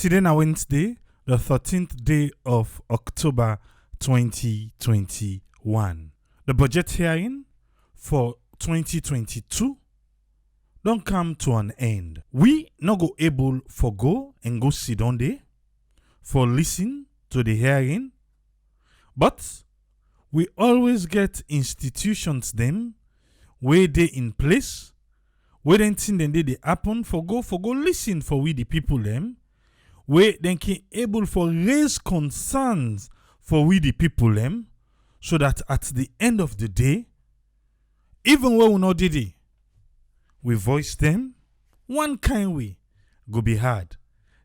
Today na Wednesday, the 13th day of October 2021. The budget hearing for 2022 don't come to an end. We not go able for go and go sit down there for listen to the hearing, but we always get institutions them where they in place, where then thing then they happen for go listen for we the people them, where then can able for raise concerns for we the people them, so that at the end of the day, even when we not did it, we voice them one kind way go be hard.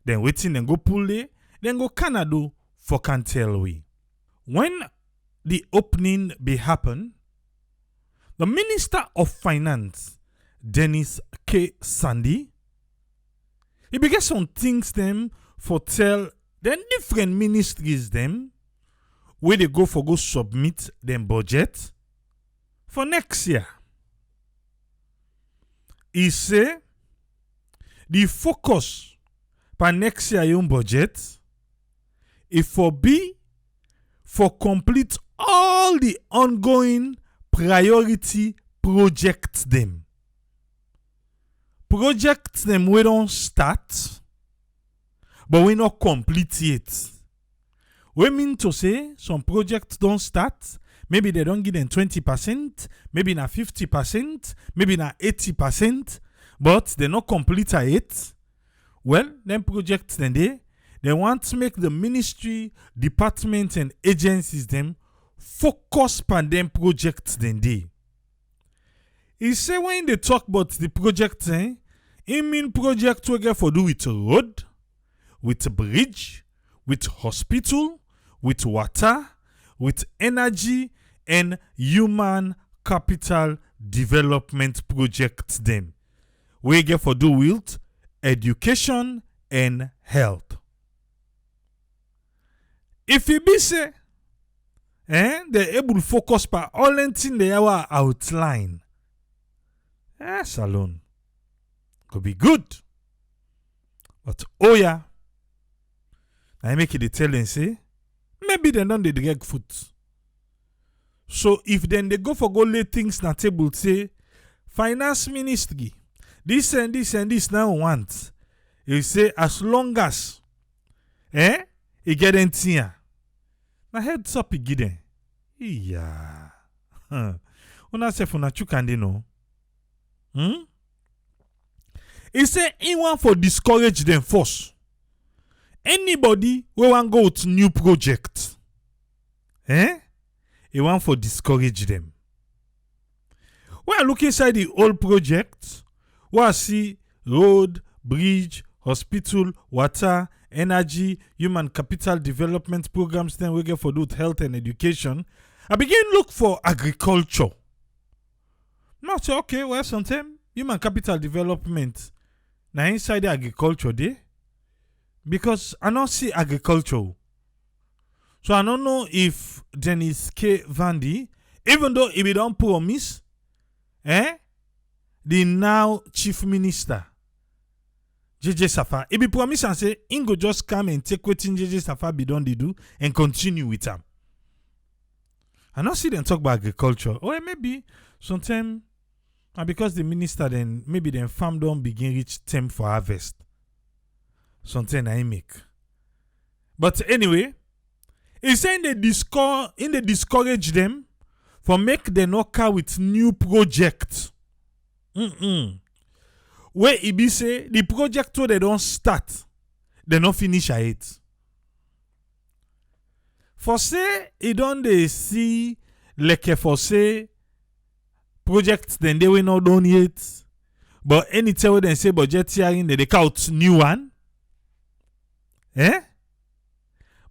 Then waiting then go pull it, then go Canada for can tell we. When the opening be happen, the Minister of Finance, Dennis K. Sandy, he began some things them for tell then different ministries them where they go submit them budget for next year. He say the focus for next year your budget is for complete all the ongoing priority projects them. Projects them we don't start, but we not complete it. We mean to say some projects don't start, maybe they don't give them 20%, maybe not 50%, maybe not 80%, but they not complete it. Well, them projects then they want to make the ministry, departments and agencies them focus on them projects then they. He say when they talk about the project, it mean project we get for do with road, with bridge, with hospital, with water, with energy and human capital development projects them. We get for do with education and health. If it be say, they able to focus by all anything they are outline. Salon could be good. But oh yeah, I make it tell and say, maybe they don't drag foot. So if then they go lay things na table say, finance ministry, this and this and this now want. You say as long as you get anything. Na heads up you get them. Yeah. Una say for na chukande no. He say he want for discourage them first. Anybody who want go to new project, he want for discourage them. We are looking inside the old project. We are see road, bridge, hospital, water, energy, human capital development programs. Then we get for do health and education. I begin look for agriculture. Now say okay, well sometimes human capital development now inside the agriculture there. Because I don't see agriculture. So I don't know if Dennis K. Vandy, even though he don't promise, the now Chief Minister, JJ Safa, he be promise and say, he go just come and take what JJ Safa be done they do and continue with them. I don't see them talk about agriculture. Or maybe sometime, because the minister then, maybe then farm don't begin reach time for harvest. Something I make. But anyway, he's saying they discourage them for make them not come with new project. Where he be say the project where they don't start, they not finish at it. For say he don't they see like for say projects then they will not done yet. But anytime when they say budget hearing they count new one.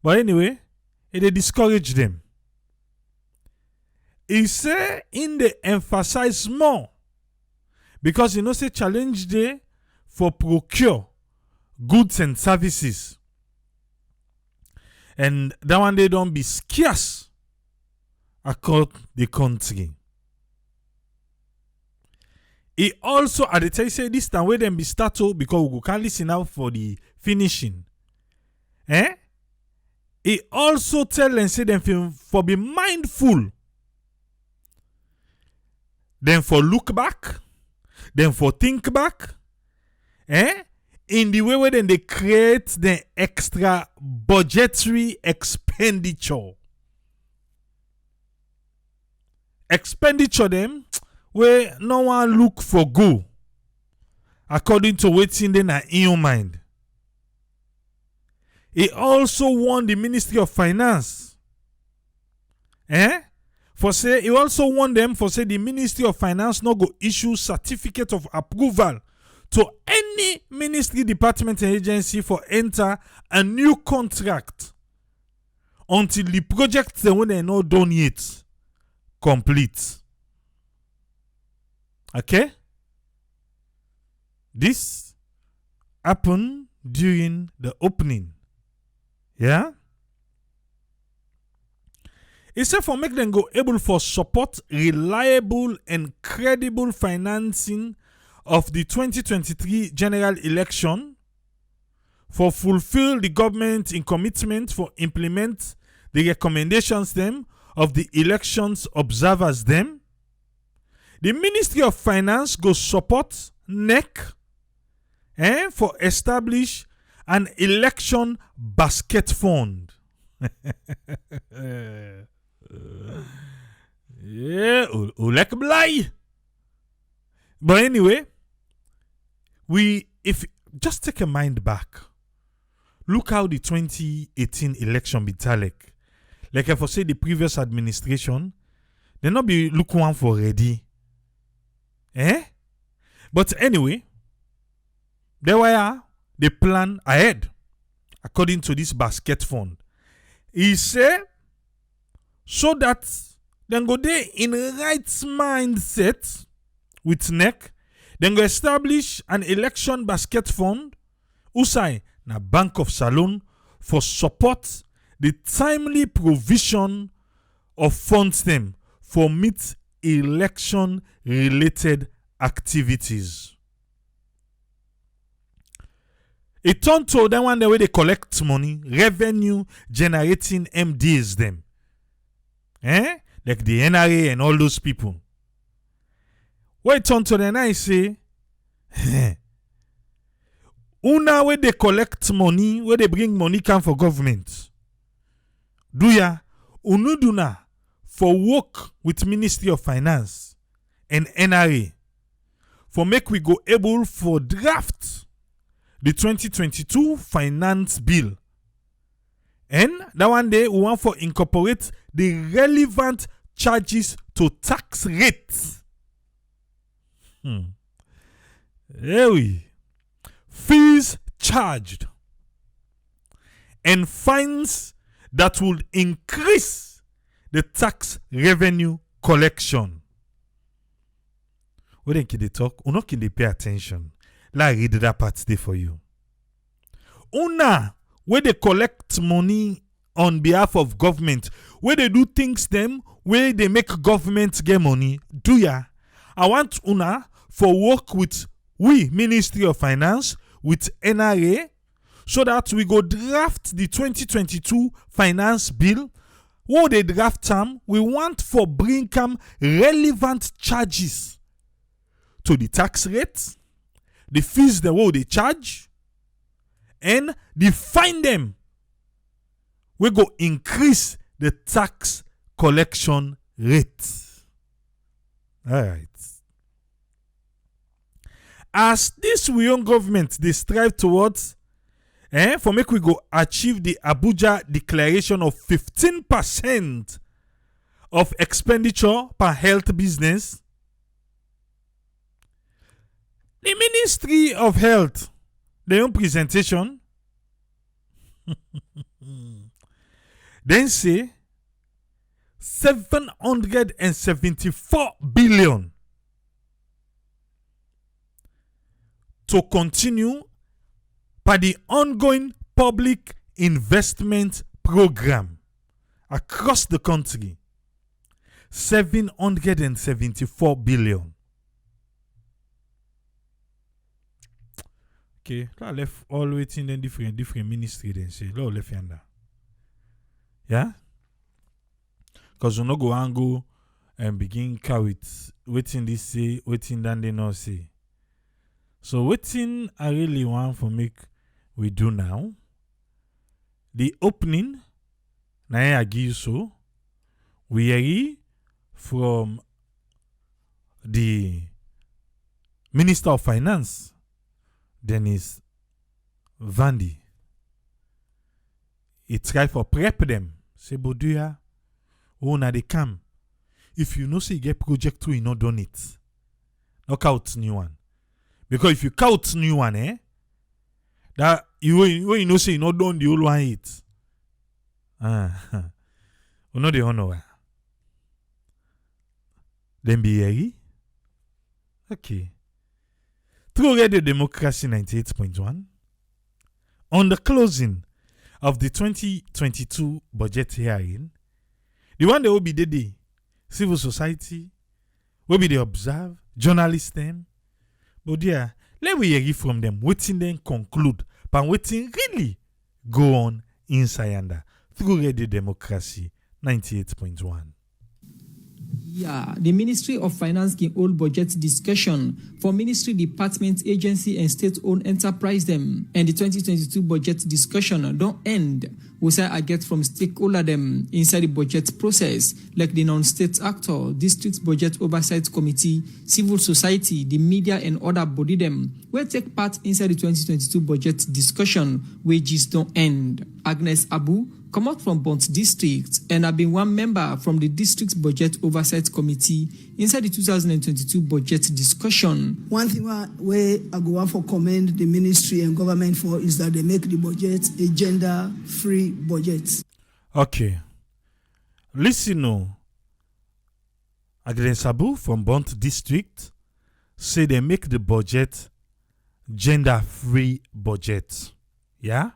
But anyway, they discourage them. He say in the emphasize more because say challenge there for procure goods and services. And that one they don't be scarce across the country. He also at the time say this time where them be started because we can listen out for the finishing. Eh? He also tell them say them for be mindful. Then for look back. Then for think back. In the way where then they create the extra budgetary expenditure. Expenditure them where no one look for go. According to what's in your mind. He also warned the Ministry of Finance. For say he also warned them for say the Ministry of Finance not go issue certificate of approval to any ministry, department, and agency for enter a new contract until the project when they not done yet complete. Okay? This happened during the opening. Yeah? It said for make them go able for support reliable and credible financing of the 2023 general election, for fulfill the government in commitment for implement the recommendations them of the elections observers them. The Ministry of Finance go support NEC for establish an election basket fund. Yeah, ulek blai. But anyway, if just take a mind back, look how the 2018 election be talek. Like if I say the previous administration, they not be look one for ready. But anyway, there were the plan ahead according to this basket fund. He said so that then go there in right mindset with NEC, then go establish an election basket fund, usai na Bank of Salon for support the timely provision of funds them for meet election related activities. It turned to that one the way they collect money, revenue generating MDs them. Like the NRA and all those people. What it turned to then I say, una where they collect money, where they bring money come for government. Do ya unuduna for work with Ministry of Finance and NRA for make we go able for draft the 2022 finance bill. And that one day we want for incorporate the relevant charges to tax rates. Fees charged and fines that would increase the tax revenue collection. When they talk, uno can they pay attention. Let read that part there for you. Una, where they collect money on behalf of government, where they do things them, where they make government get money, do ya? I want una for work with we, Ministry of Finance, with NRA, so that we go draft the 2022 finance bill. What they draft them, we want for bring come relevant charges to the tax rate, the fees the what they charge, and the fine them. We go increase the tax collection rate. All right. As this we own government, they strive towards for make we go achieve the Abuja declaration of 15% of expenditure per health business. The Ministry of Health, their own presentation, then say 774 billion to continue by the ongoing public investment program across the country. 774 billion. Okay, la left all waiting in different ministry then say, la left yanda. Yeah? Because we no go and go and begin carry it, waiting this say, waiting that they not say. So waiting I really want for make we do now. The opening, na I give so, we hear from the Minister of Finance, Dennis Vandy. He try for prep them. Say, Boduya, oh, na they come. If you know say you get project 2, you not done it. Knock out new one. Because if you count new one, that you know say you not done the old one it. You know the honor. Then be here. Okay. Through Radio Democracy 98.1, on the closing of the 2022 budget hearing, the one that will be the civil society, will be the observe, journalists them. But yeah, let we hear from them, waiting then conclude, but waiting really go on inside under through Radio Democracy 98.1. Yeah, the Ministry of Finance can hold budget discussion for ministry, department, agency, and state-owned enterprise them. And the 2022 budget discussion don't end. We say I get from stakeholder them inside the budget process, like the non-state actor, district budget oversight committee, civil society, the media, and other body them will take part inside the 2022 budget discussion, wages don't end. Agnes Abu come out from Bont District and have been one member from the district budget oversight committee inside the 2022 budget discussion. One thing where I go on for commend the ministry and government for is that they make the budget a gender-free budget. Okay. Listen, no. Agnes Abu from Bont District say they make the budget gender-free budget. Yeah?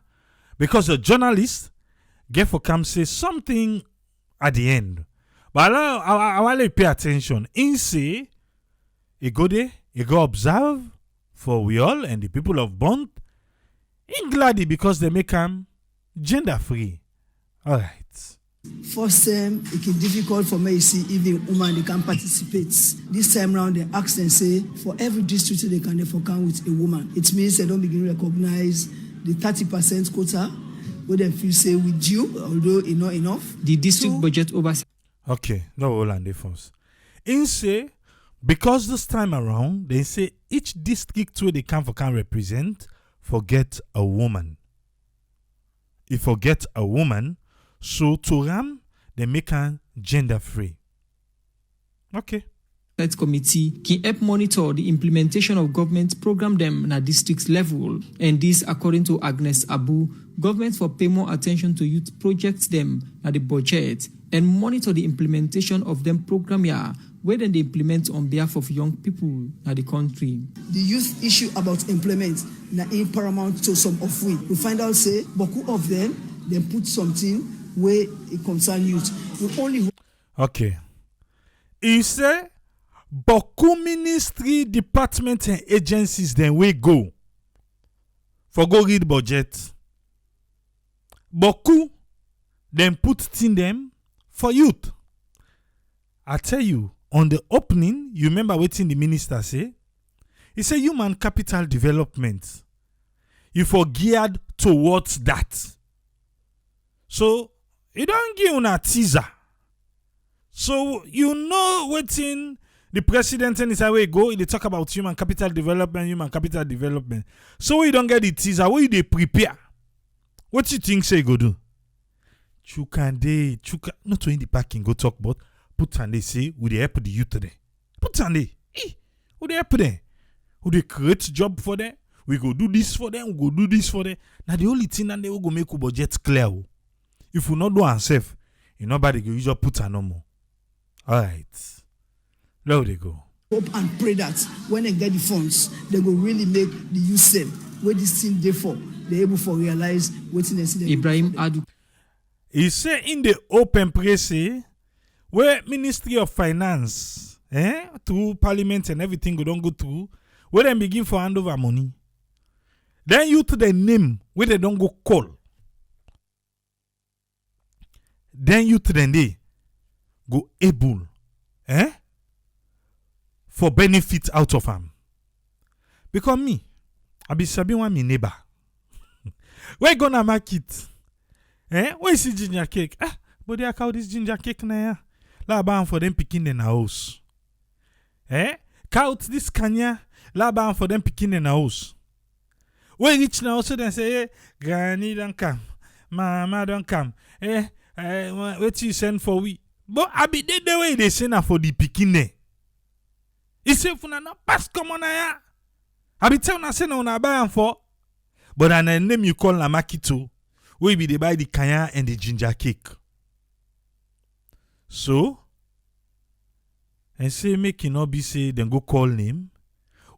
Because the journalists get for come say something at the end. But I want to pay attention. In say, you go there, you go observe for we all and the people of Bond. In glad because they make them gender free. All right. First time, it is difficult for me to see even women they can participate. This time round, they ask and say for every district they can come with a woman. It means they don't begin to recognize the 30% quota. What if you say with you, although it's not enough? The district budget oversight. Okay, no Holland first. In say, because this time around, they say each district where they can represent, forget a woman. If forget a woman, so to Ram, they make her gender free. Okay. That committee can help monitor the implementation of government program them at district level. And this, according to Agnes Abu, government for pay more attention to youth projects them at the budget and monitor the implementation of them program here, where then they implement on behalf of young people at the country. The youth issue about employment na in paramount to some of we find out say beaucoup of them they put something where it concern youth. We only okay. You say beaucoup ministry, department and agencies then we go for go read budget. Beaucoup then put in them for youth. I tell you, on the opening, you remember what the minister say? He said human capital development. You for geared towards that. So, you don't give a teaser. So, you know what in the president and his way go, they talk about human capital development. So, you don't get the teaser. What they prepare? What you think say go do? Chuka, not to in the parking go talk about. Put on they say, would they help the youth today? Put on they, would they help them? Would they create job for them? We go do this for them, we go do this for them. Now the only thing that they will go make a budget clear. If we not do ourselves, nobody go usually put on no more. Alright. There they go. Hope and pray that when they get the funds, they will really make the youth same. Where this thing they for, they're able to realize what's in the Ibrahim Adu. He say in the open press, where Ministry of Finance, through Parliament and everything we don't go through, where they begin for hand over money. Then you to the name where they don't go call. Then you to the day go able, for benefit out of them. Because me, I be sabi one me neighbor. Where gonna market? Where is the ginger cake? But they call this ginger cake na ya. La ban for them picking in the house. Count this kanya. La ban for them picking in the house. Where reach now so they say, Granny don't come, Mama don't come. What you send for we? But I be the way they send for the picking. It's if na pass come on ya. I be tell na send on a buy for. But an name you call la makito, we be they buy the kanya and the ginger cake. So, and say make it not be say then go call name.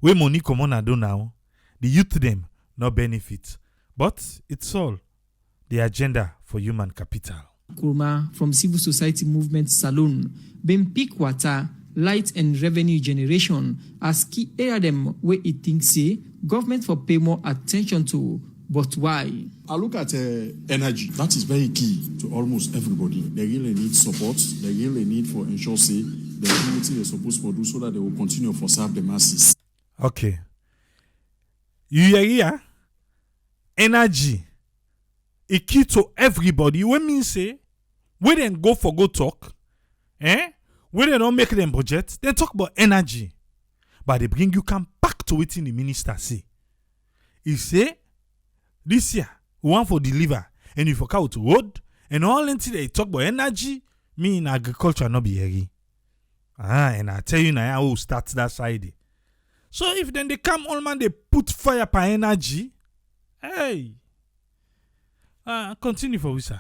We money come on I do now. The youth them no benefit. But it's all the agenda for human capital. Kurma from Civil Society Movement Salon, been pick water, light and revenue generation as key area them where it thinks say government for pay more attention to. But why? I look at energy. That is very key to almost everybody. They really need support. They really need for ensure say the activity they're supposed to do so that they will continue to serve the masses. Okay. You hear? Energy. A key to everybody. When mean say, we then go for go talk, we then don't make them budget, they talk about energy. But they bring you come back to it in the minister say. He say, this year, we want for deliver, and you forget out road, and all until they talk about energy, me in agriculture not be here. And I tell you now how start that side. So if then they come all man, they put fire per energy, hey. Continue for we, sir.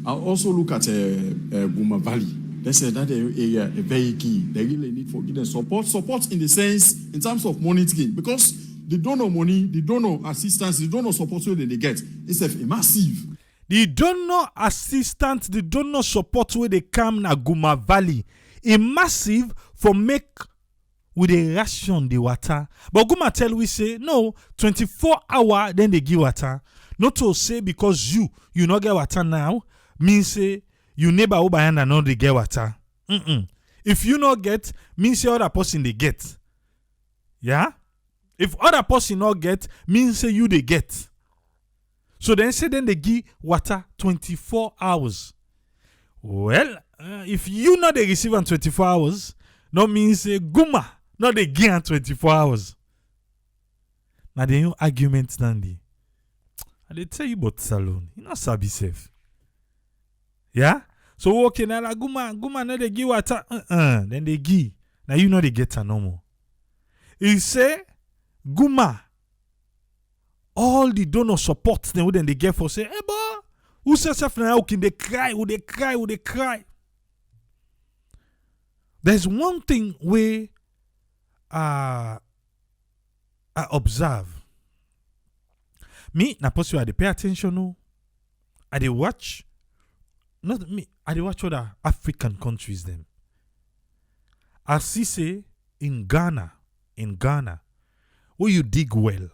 I'll also look at Guma Valley. They said that area is very key. They really need for them support. Support in the sense, in terms of monitoring, because they don't know money, they don't know assistance, they don't know support where they get. It's a massive. They don't know assistance, they don't know support where they come na Guma Valley. A massive for make with a ration the water. But Guma tell we say, no, 24 hour, then they give water. Not to say because you not get water now, means say you neighbor over and not they get water. If you not get, means say other person they get. Yeah? If other person not get, means say you they get. So then say then they give water 24 hours. Well, if you not they receive on 24 hours, no means say Guma not they give on 24 hours. Now the new argument standing. They tell you about salon. You not sabi safe. Yeah? So okay now like Guma no they give water. Then they give. Now you know they get a no more. He say Guma all the donor support then when they get for say, hey boy, who says self now can they cry? Would they cry? There's one thing where I observe. Me, na possible I dey pay attention. No, I dey watch. Not me. I dey watch other African countries. Them. I see say in Ghana, where you dig well,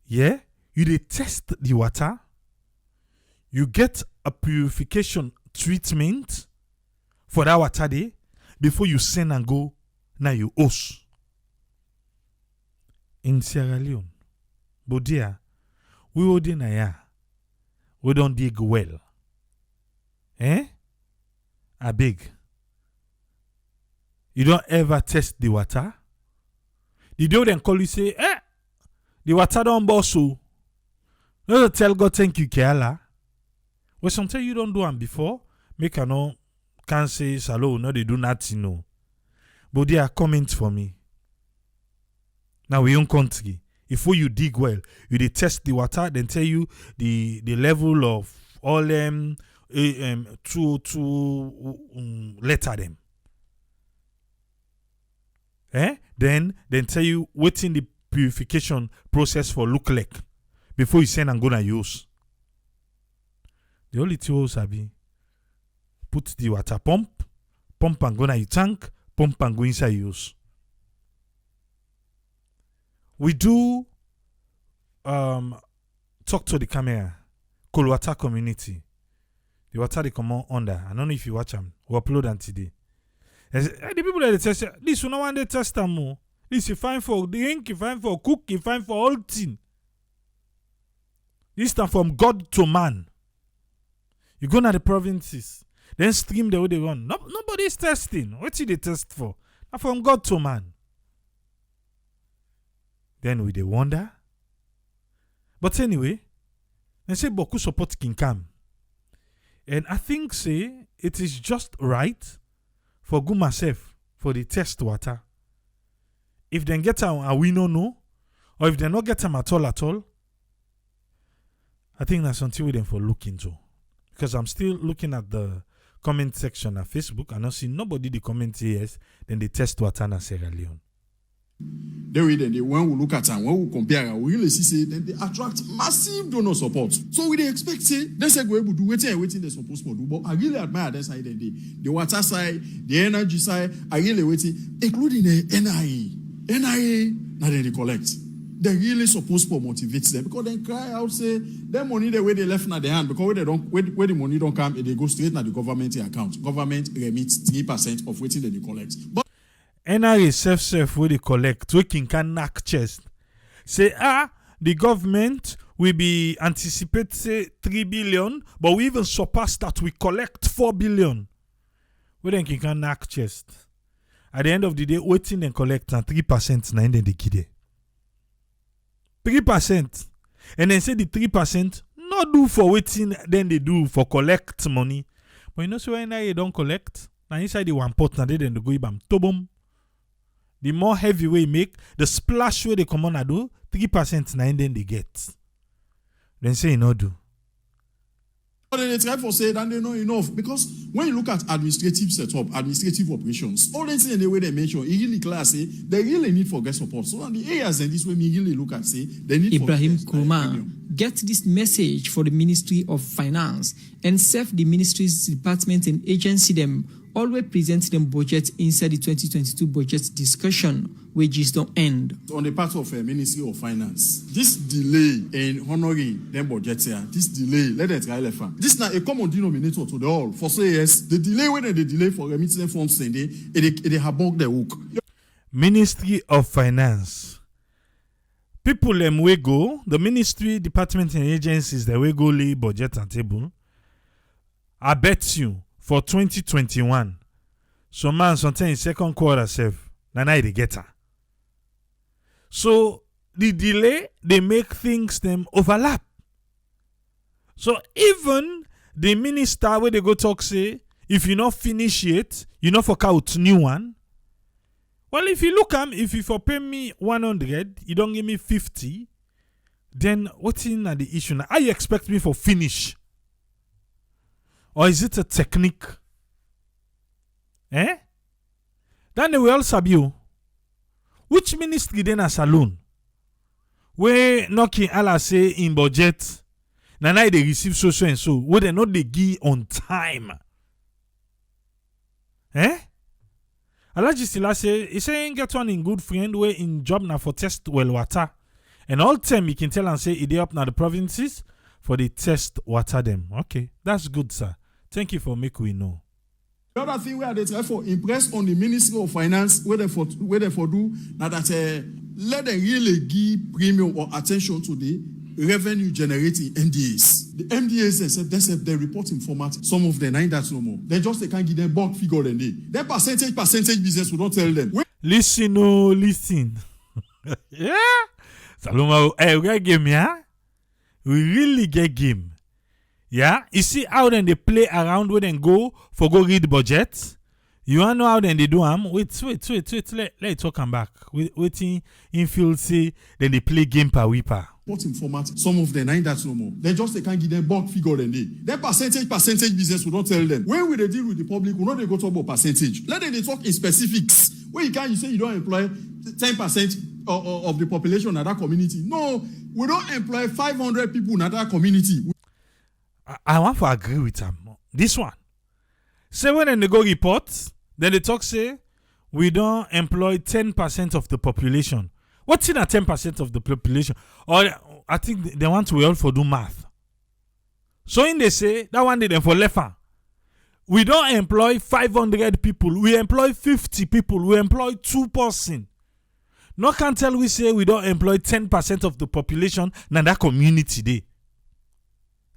yeah, you dey test the water. You get a purification treatment for that water day before you send and go na your house. In Sierra Leone. But dear, we hold in a we don't dig well. I beg. You don't ever test the water. The day then call you say, the water don't boss so. No tell God thank you, Kiala. Well, sometimes you don't do them before. Make I know can't say salo, no, they do nothing, no. But they are comment for me. Now we own country. If you dig well, you dey test the water, then tell you the level of all them to letter them. Then tell you waiting the purification process for look like before you send and go na use. The only thing sabi put the water pump and go na your tank, pump and go inside use. We do talk to the camera. Kolwata community. The water they come on under. I don't know if you watch them. We upload them today. And the people that they test this one one they test them more. This you find for drink, you find for cook, you find for all thing. This time from God to man. You go to the provinces, then stream the way they run. Nobody is testing. What did they test for? Now from God to man. Then we they wonder. But anyway, they say Boku support King Kam. And I think say it is just right for good myself for the test water. If they get them and we don't know, or if they not get them at all, I think that's something we them for look into. Because I'm still looking at the comment section at Facebook and I see nobody the comment yes, then they test water in Sierra Leone. When we look at them, when we compare, we really see then they attract massive donor support. So we expect say they say go able to do waiting they're supposed to do. But I really admire that side the water side, the energy side. I really waiting, including the NIA, now they collect. They really supposed to motivate them because they cry out say their money the way they left in their hand because where the money don't come, they go straight to the government account. Government remits 3% of what they collect. But NRA self where they collect, we can knock chest. Say, the government will be anticipate say 3 billion, but we even surpass that, we collect 4 billion. We then can knock chest. At the end of the day, waiting and collect and 3% na then they kid 3%. And then say the 3% not do for waiting, then they do for collect money. But you know, so when NRA don't collect, now inside the one pot, now then they go ibam tobom. The more heavy way make, the splash way they come on, I do 3% na then they get. Then say no do. But they try for say that they know enough because when you look at administrative setup, administrative operations, all things in the way they mention, it really clear say they really need for get support. So on the areas and this way me really look at say they need Ibrahim for Kurma get this message for the Ministry of Finance and serve the Ministries department and agency them always present them budget inside the 2022 budget discussion, wages don't end. On the part of Ministry of Finance, this delay in honoring them budgets here, this delay, let it try left. This is not a common denominator to the all. For say yes, the delay when they delay for remitting funds, they have bugged the hook. Ministry of Finance. People them we go, the ministry, department and agencies that we go lay budget and table. I bet you for 2021, so man sometimes in second quarter self, na they get her. So the delay they make things them overlap. So even the minister where they go talk say, if you not finish it, you not fork out new one. Well, if you look if you for pay me 100, you don't give me 50, then what's in the issue now? How you expect me for finish? Or is it a technique? Then they will sabi you. Which ministry then a saloon? Where knocking Allah say in budget, now they receive so and so, where they not they give on time. Allah just say, he saying get one in good friend way in job now for test well water. And all time you can tell and say, they up now the provinces for the test water them. Okay, that's good, sir. Thank you for making we know. The other thing where they try for impress on the Ministry of Finance, where they for do now that let them really give premium or attention to the revenue generating MDAs. The MDAs they reporting format. Some of them ain't that no more. They can't give them bulk figure and their percentage business will not tell them. Listen. Yeah. Saloma, we get game, yeah. We really get game. Yeah, you see how then they play around when they go read budget. You wanna know how then they do wait. Let talk come back. Waiting in field say then they play game per weeper. Reporting format, some of them ain't that no more. They can't give them bulk figure and their percentage business will not tell them. When we they deal with the public, we not they go talk about percentage. Let them they talk in specifics. Where you say you don't employ 10% of the population in that community. No, we don't employ 500 people in that community. I want to agree with them. This one. Say when they go report, then they talk say, we don't employ 10% of the population. What's in a 10% of the population? Or I think they want we all for do math. So in they say that one day them for left hand. We don't employ 500 people. We employ 50 people. We employ 2%. No can tell we say we don't employ 10% of the population in that community day.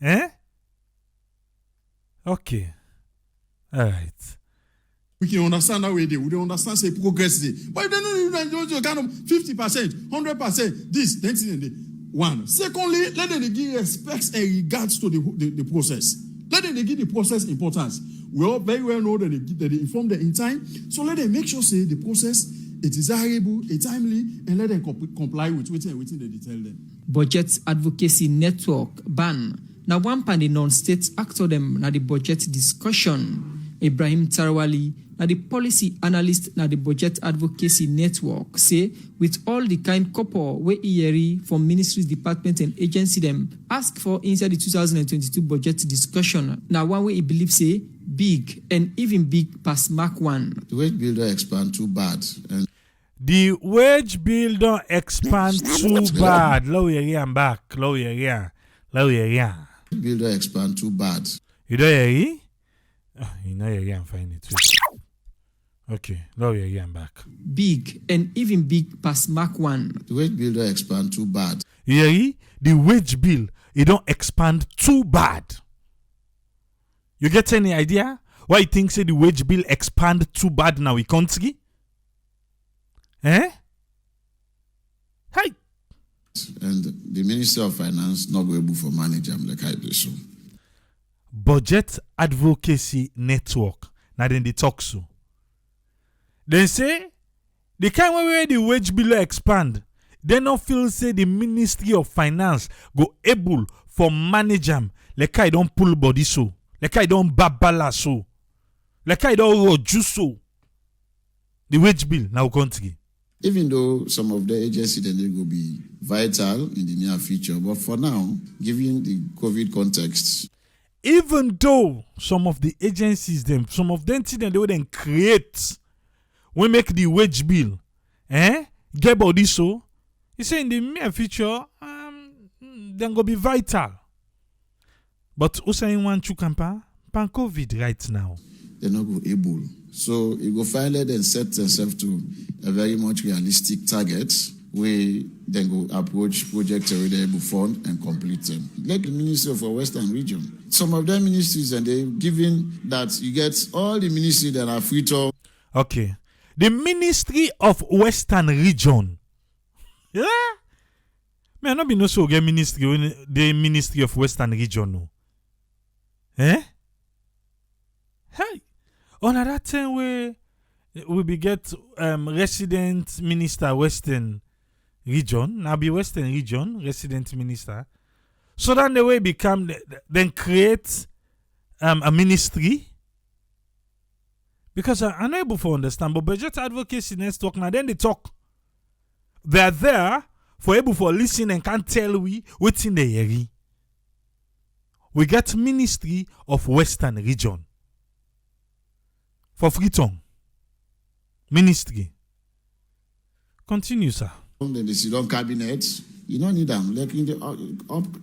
Eh? Okay. All right. We can understand that way there. We don't understand say progress there. But if they don't kind of 50%, 100%, this, then one. Secondly, let them give respect and regards to the process. Let them give the process importance. We all very well know that they inform them in time. So let them make sure say the process is desirable, it's timely, and let them comply with everything they tell them. Budget Advocacy Network ban. Now one pan the non-state actor them na the budget discussion. Ibrahim Tarawali, now the policy analyst na the Budget Advocacy Network, say with all the kind couple where ERE from ministries, department and agency them ask for inside the 2022 budget discussion. Now one way he believes say big and even big past Mark 1. The wage bill don't expand too bad. And the wage bill don't expand too bad. Low area and back. Low area. Bill don't expand too bad. You don't hear? Oh, you know you're and find it. Okay, now you're back. Big and even big past Mark 1. The wage bill don't expand too bad. You hear? The wage bill, it don't expand too bad. You get any idea why you think say the wage bill expand too bad now in country? Eh? Hi. And the Ministry of Finance not able for manage them like I do so. Budget Advocacy Network. Now then they talk so. They say the kind where the wage bill expand, they not feel say the Ministry of Finance go able for manage them like I don't pull body so, like I don't babala so, like I don't roju so. The wage bill now country. Even though some of the agencies then they will be vital in the near future, but for now, given the COVID context, even though some of the agencies some of them they will then create, we make the wage bill, get body so. You say in the near future, then go be vital. But also in one chukampa, pan COVID right now. they're not go able. So you go finally then set themselves to a very much realistic target where then go approach projects already able fund and complete them. Like the Ministry of our Western region. Some of their ministries and they given that you get all the ministries that are free to. Okay. The Ministry of Western Region. Yeah? May I not be no so get ministry the Ministry of Western Region no. Eh? Hey. On that time we be get resident minister Western Region. Now be Western Region, resident minister. So then the way become then create a ministry. Because I'm not able to understand, but budget advocacy network now then they talk. They are there for able for listen and can't tell we what's in the area. We get Ministry of Western Region. For Freetown. Ministry. Continue, sir. Then they sit on cabinet. You don't need them. Like in the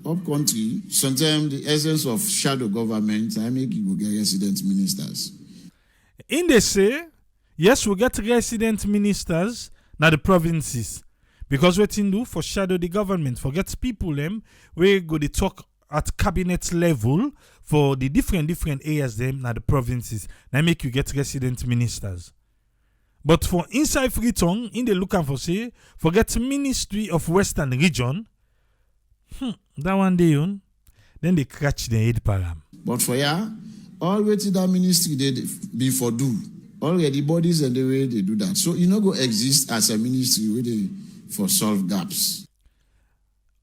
up country, sometimes the essence of shadow government, I make you go get resident ministers. In they say, yes, we get resident ministers now the provinces. Because what in do for shadow the government, forget people them, we go to talk at cabinet level for the different areas them now the provinces. Now make you get resident ministers. But for inside Freetown, in the looking for say, forget Ministry of Western Region. That one day on, then they catch the head param. But for ya, all waiting that ministry they be for do. Already bodies and the way they do that. So you know go exist as a ministry where they for solve gaps.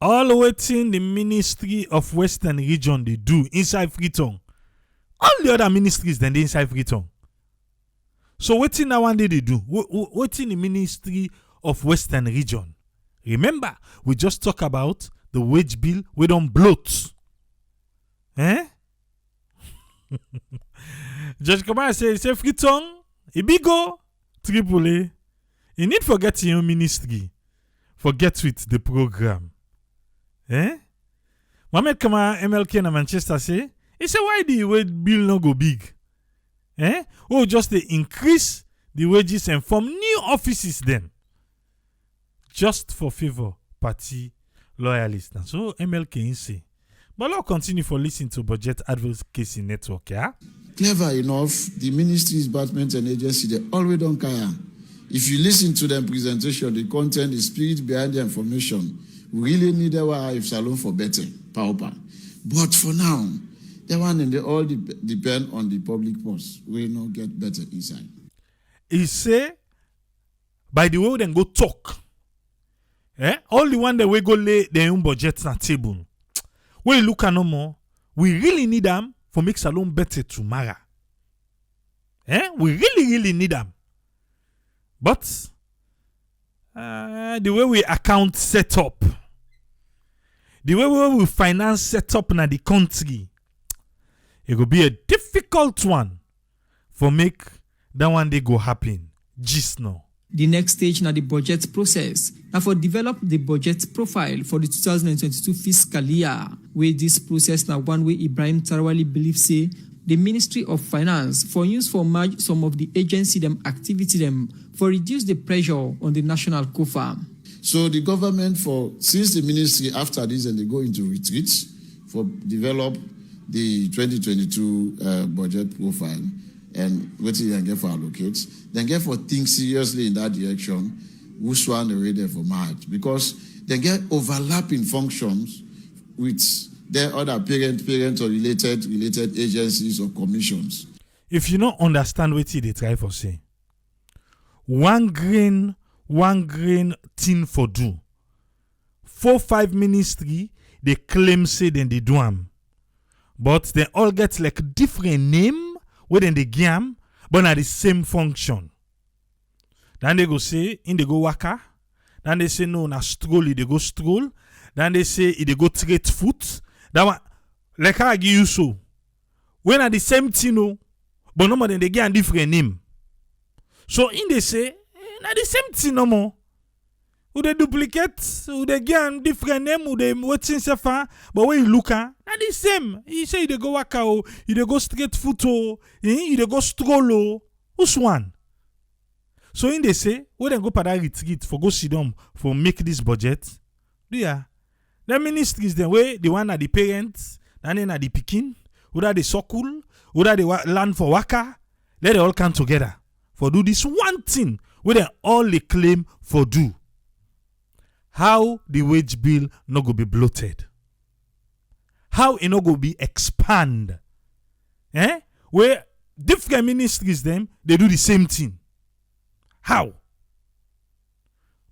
All waiting the Ministry of Western Region they do inside Freetown. All the other ministries then they inside Freetown. So waiting that one day they do. Waiting the Ministry of Western Region. Remember, we just talked about the wage bill we don't bloat. Eh? Judge Kamara say Freetown, Ibigo, Tripoli. You need forget your ministry. Forget with the program. Mohamed Kama MLK na Manchester say, he say why the wage bill no go big? Oh, just they increase the wages and form new offices then. Just for favor party loyalists. And so MLK say. But let's continue for listening to Budget Advocacy Network, yeah? Clever enough, the ministries, departments, and agency, they always don't care. If you listen to them presentation, the content, the spirit behind the information, we really need a wife salon for better, power. But for now, that one and they all depend on the public purse. We will not get better inside. He say, by the way, we then go talk. All the one that we go lay their own budgets on table. We look at no more. We really need them for make salon better tomorrow. We really need them. But the way we account set up, the way we finance set up in the country, it will be a difficult one for make that one day go happen. Just now. The next stage na the budget process. Now for develop the budget profile for the 2022 fiscal year. Where this process na one way Ibrahim Tarawali believes say the Ministry of Finance for use for merge some of the agency them activity them for reduce the pressure on the national coffers. So the government since the ministry after this and they go into retreats for develop the 2022 budget profile and what you can get for allocate, then get for think seriously in that direction, which one they ready for March because they get overlapping functions with their other parent or related agencies or commissions. If you don't understand what they try for say, one grain thing for do. 4-5 ministry they claim say then they do them, but they all get like different name where then they game, but not the same function. Then they go say in they go waka. Then they say no na stroll they go stroll. Then they say they go trade foot. That one like I give you so. When are the same thing no, but no more than they get a different name. So in they say na the same thing no more. Who they duplicate, who they get different name, who they waiting sefa, but when you look at, not the same. You say you go waka o, you go straight foot o, you go stroll o. Who's one? So in they say, when they go para retreat for go sit down for make this budget, the ministries the way the one are the parents, and then are the pikin, who are the circle, who are the land for waka, let they all come together for do this one thing where they all they claim for do. How the wage bill not go be bloated? How it not go be expand? Where different ministries them they do the same thing. How?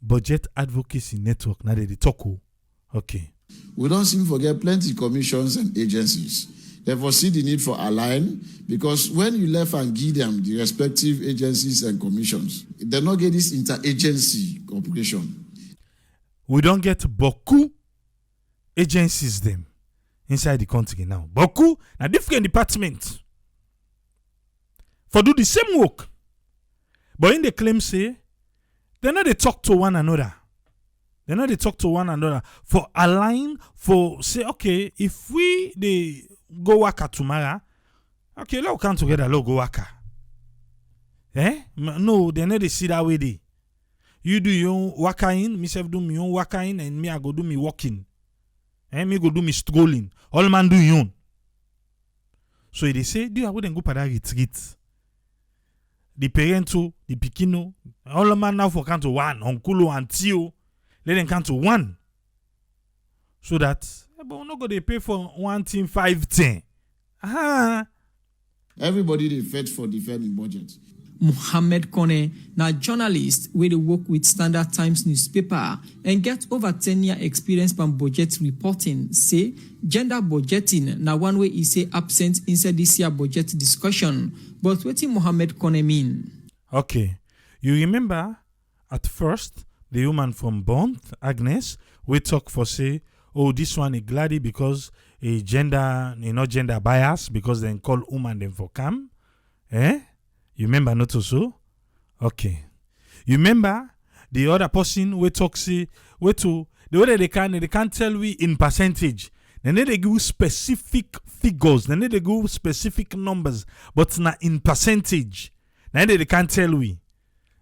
Budget Advocacy Network now they talk. Okay. We don't seem to forget plenty commissions and agencies. Therefore, see the need for align because when you left and give them the respective agencies and commissions, they not get this interagency cooperation. We don't get beaucoup agencies them inside the country now. Beaucoup na different departments for do the same work. But in the claim say, they know they talk to one another. They know they talk to one another for align, for say, okay, if we they go waka tomorrow, okay, let's come together, let's go waka. No, they know they see that way they. You do your own waka in, myself do my own waka in, and me I go do me walking. Me go do me strolling. All man do your own. So they say, do you wouldn't go para retreat? The parento, the pikino, all man now for count to one, uncle and tio, let them count to one. So that but we're not gonna pay for 1 thing 510. Everybody they fight for defending budget. Mohammed Kone, na journalist where they work with Standard Times newspaper and get over 10-year experience from budget reporting, say gender budgeting na one way he say absent inside this year budget discussion. But what did Mohammed Kone mean? Okay, you remember at first the woman from Bond, Agnes, we talk for say, oh this one is glady because a gender, not gender bias because they call woman them for cam, You remember not so? Okay. You remember the other person we talk say we to the way that they can't tell we in percentage. Then they give specific figures. Then they give specific numbers, but not in percentage. Then they can't tell we.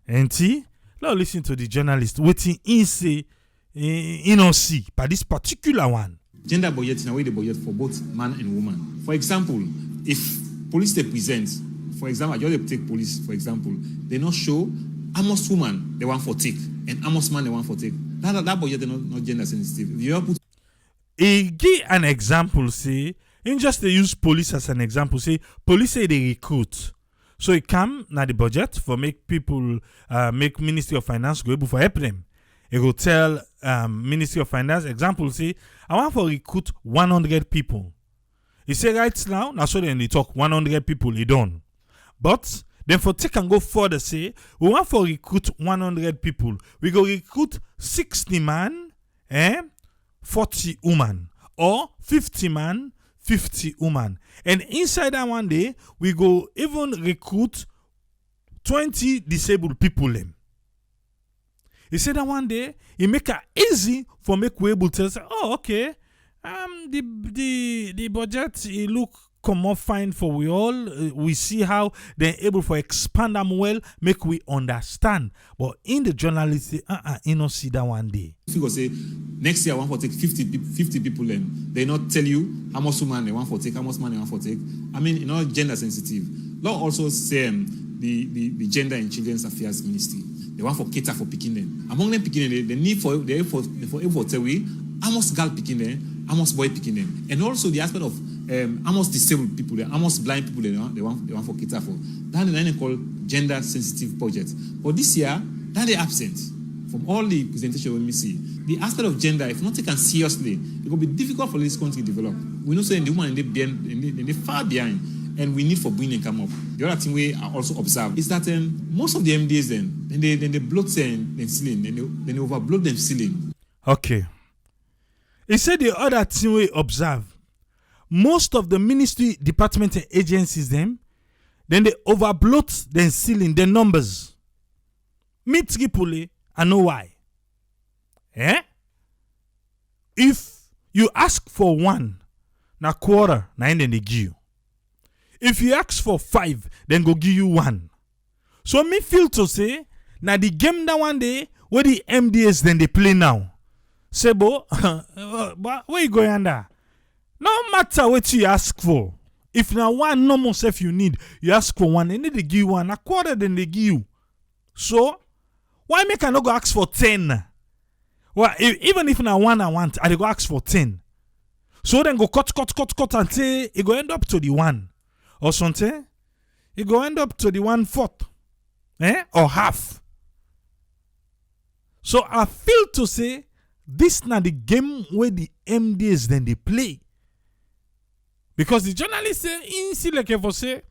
And see, now listen to the journalist waiting in say see by this particular one. Gender budget in a way the budget for both man and woman. For example, if police they present, for example, I just take police, for example, they not show how much woman they want for take and how much man they want for take. That budget is not gender sensitive. You put give an example, say, in just they use police as an example, say, police say they recruit. So it come now the budget for make people, make Ministry of Finance go able for help them. It will tell Ministry of Finance, example, say, I want to recruit 100 people. He say right now so then they talk 100 people, he done. But then for take and go further, say, we want to recruit 100 people. We go recruit 60 man, 40 woman, or 50 man, 50 woman. And inside that one day, we go even recruit 20 disabled people. He said that one day, he make it easy for make we able to say, oh, okay, the budget, it look come up fine for we all. We see how they're able to expand them well, make we understand. But in the journalist, you don't see that one day. If you go say, next year I want to take 50 people in, they not tell you how much woman they want for take, how much man they want for take. I mean, gender sensitive. Law also say the Gender and Children's Affairs Ministry. They want for cater for picking them. Among them picking them, they need for tell we how much girl picking them, how much boy picking them, and also the aspect of how much disabled people, how much blind people they want for cater for. That they call gender sensitive project. But this year, that they absent from all the presentation we see. The aspect of gender, if not taken seriously, it will be difficult for this country to develop. We know saying the woman in the far behind, and we need for bringing come up. The other thing we are also observe is that most of the MDs then they bloat them ceiling, then they overbloat them ceiling. Okay. He said the other thing we observe, most of the ministry, department, and agencies then they overbloat them ceiling, the numbers. Me tripoli, I know why. If you ask for one, na quarter, then they give you. If you ask for 5, then go give you 1. So me feel to say, now the game that one day, where the MDS then they play now. Say, bo, where you going under? No matter what you ask for. If now one normal self you need, you ask for 1, and then they give you 1. A quarter, then they give you. So, why make I not go ask for 10? Well, even if now 1 I want, I go ask for 10. So then go cut, and say, it go end up to the 1. Or something, it go end up to the 1/4, or half. So I feel to say this not the game where the MDs then they play, because the journalists say in see like if say,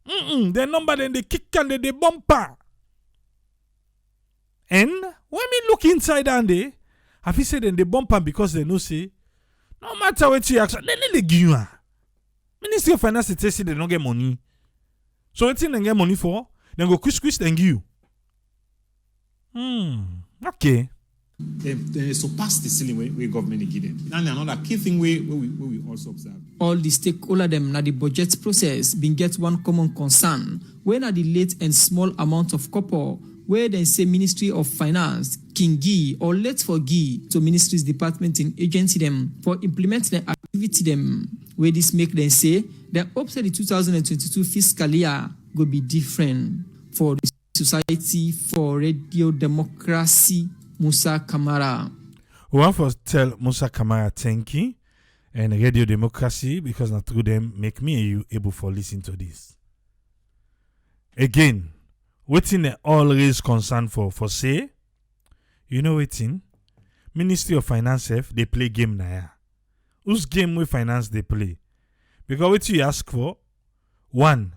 the number then they kick and they bumper. And when me look inside and they, have you said then they bumper because they know say, no matter what you ask, then they give you. Ministry of Finance they say they don't get money. So what thing they get money for? Then go quiz then give you. Okay. They surpass the ceiling where government give them. And another key thing where we also observe. All the stakeholder them na the budget process been get one common concern. When are the late and small amount of copper where they say Ministry of Finance can give or let for give to ministries, department and agency them for implementing the activity them. Where this make them say that up to the 2022 fiscal year will be different for the Society for Radio Democracy, Musa Kamara. We want to tell Musa Kamara thank you and Radio Democracy because not through them make me and you able to listen to this. Again, waiting they always concern for say, you know waiting, Ministry of Finance they play game now. Whose game with finance they play? Because what you ask for, 1,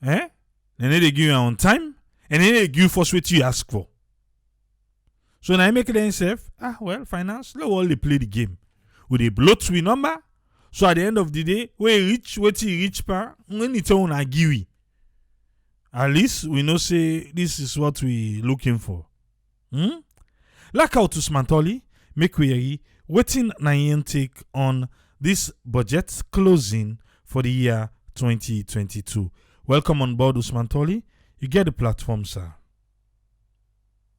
then they give you on time, and then they give you for what you ask for. So now I make themselves, finance, let all they play the game. With a bloat we number, so at the end of the day, we reach what you reach per, when it's on a give you. At least we know say this is what we looking for. Like out to Smantoli, make we hear wetin na im take on this budget closing for the year 2022. Welcome on board, Usman Toli. You get the platform, sir.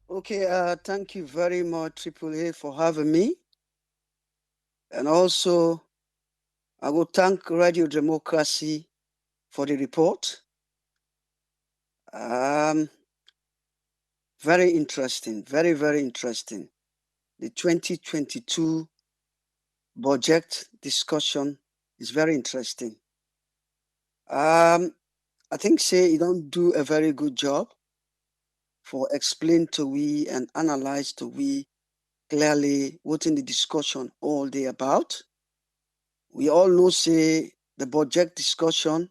Okay, thank you very much, AAA, for having me. And also, I will thank Radio Democracy for the report. Very interesting, very, very interesting. The 2022 budget discussion is very interesting. I think say you don't do a very good job for explain to we and analyze to we clearly what in the discussion all day about. We all know say the budget discussion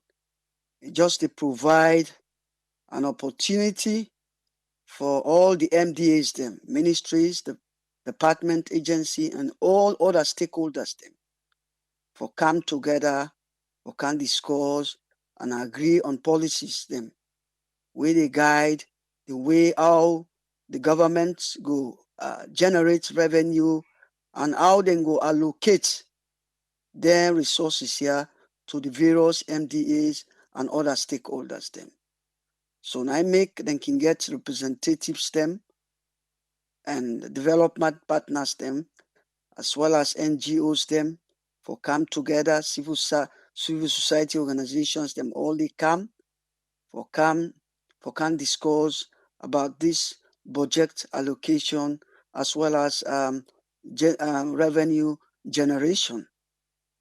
is just to provide an opportunity for all the MDAs, them, ministries, the department, agency, and all other stakeholders, them, for come together, for can discuss and agree on policies, them, where they guide the way how the government go generate revenue and how they go allocate their resources here to the various MDAs and other stakeholders, them. So now they can get representatives, them, and development partners, them, as well as NGOs, them, for come together, civil society organizations, them, all they come, for can discuss about this budget allocation as well as revenue generation.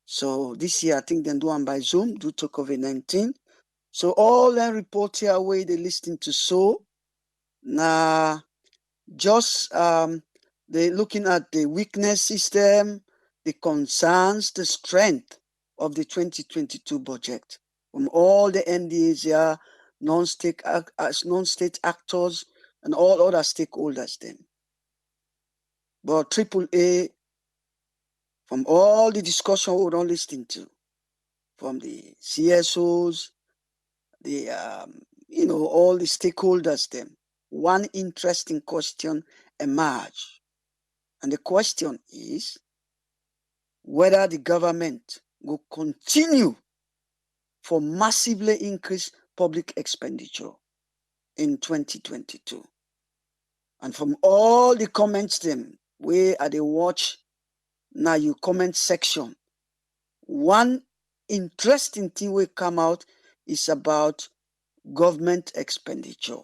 So this year, I think they do one by Zoom due to COVID-19. So all the report here where they listening to so now just they looking at the weakness system, the concerns, the strength of the 2022 budget from all the NDAs here, non-state actors and all other stakeholders then. But AAA, from all the discussion we don't listen to, from the CSOs, the all the stakeholders them, one interesting question emerged. And the question is whether the government will continue for massively increase public expenditure in 2022. And from all the comments them, where are they watch now you comment section, one interesting thing will come out is about government expenditure,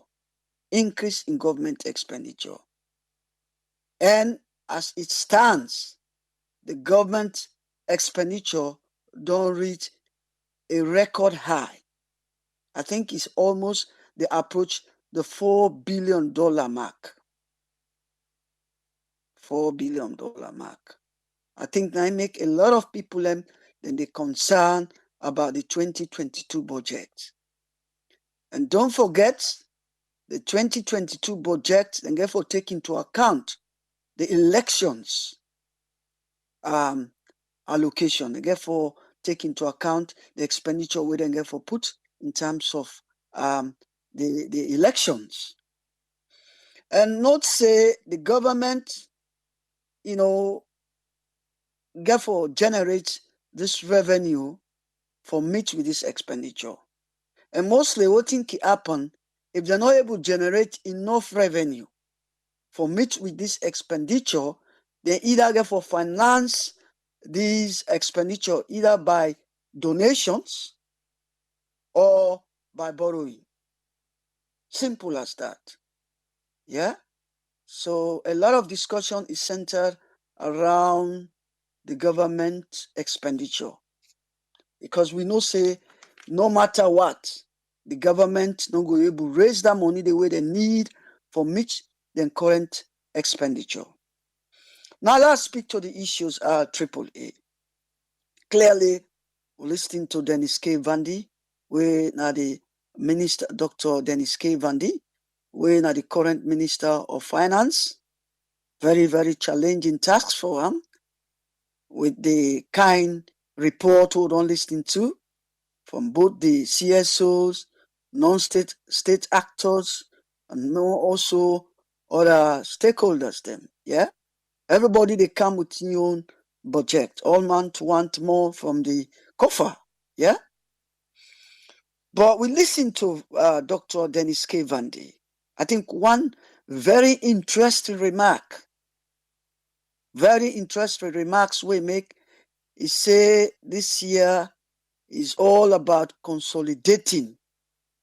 increase in government expenditure. And as it stands, the government expenditure don't reach a record high. I think it's almost they approach the $4 billion mark. $4 billion mark. I think that make a lot of people then they concern about the 2022 budget. And don't forget the 2022 budget and therefore take into account the elections allocation, and therefore take into account the expenditure we then therefore put in terms of the elections. And not say the government, therefore generate this revenue for meet with this expenditure. And mostly what think happen if they're not able to generate enough revenue for meet with this expenditure, they either therefore finance this expenditure either by donations or by borrowing. Simple as that. Yeah. So a lot of discussion is centered around the government expenditure, because we know say no matter what, the government not going to able to raise that money the way they need for meet the current expenditure. Now let's speak to the issues AAA. Clearly, we're listening to Dennis K. Vandy, we now the Minister, Dr. Dennis K. Vandy, we now the current Minister of Finance. Very, very challenging tasks for him with the kind report we don't listen to from both the CSOs, non-state actors, and also other stakeholders them. Yeah. Everybody they come with your own budget. All man to want more from the coffer. Yeah. But we listen to Dr. Dennis K. Vandy. I think one very interesting remarks we make is say this year is all about consolidating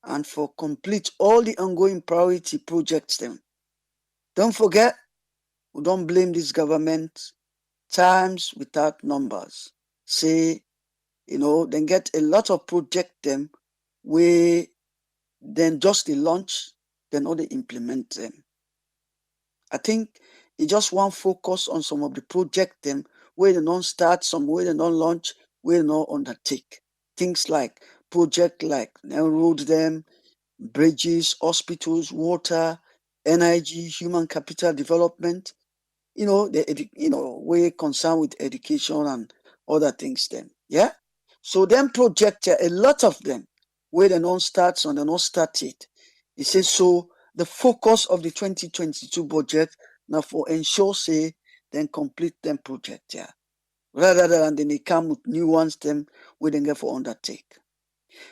and for complete all the ongoing priority projects them. Don't forget, we don't blame this government. Times without numbers. Say, then get a lot of project them where then just the launch, then all they implement them. I think it just want focus on some of the project them where they don't start, some where they don't launch, where they don't undertake. Things like project like road them, bridges, hospitals, water, energy, human capital development. We're concerned with education and other things then. Yeah. So them project a lot of them where they don't start, so they don't start it. It says so the focus of the 2022 budget now for ensure say then complete them project, yeah. Rather than then they come with new ones them we then get for undertake.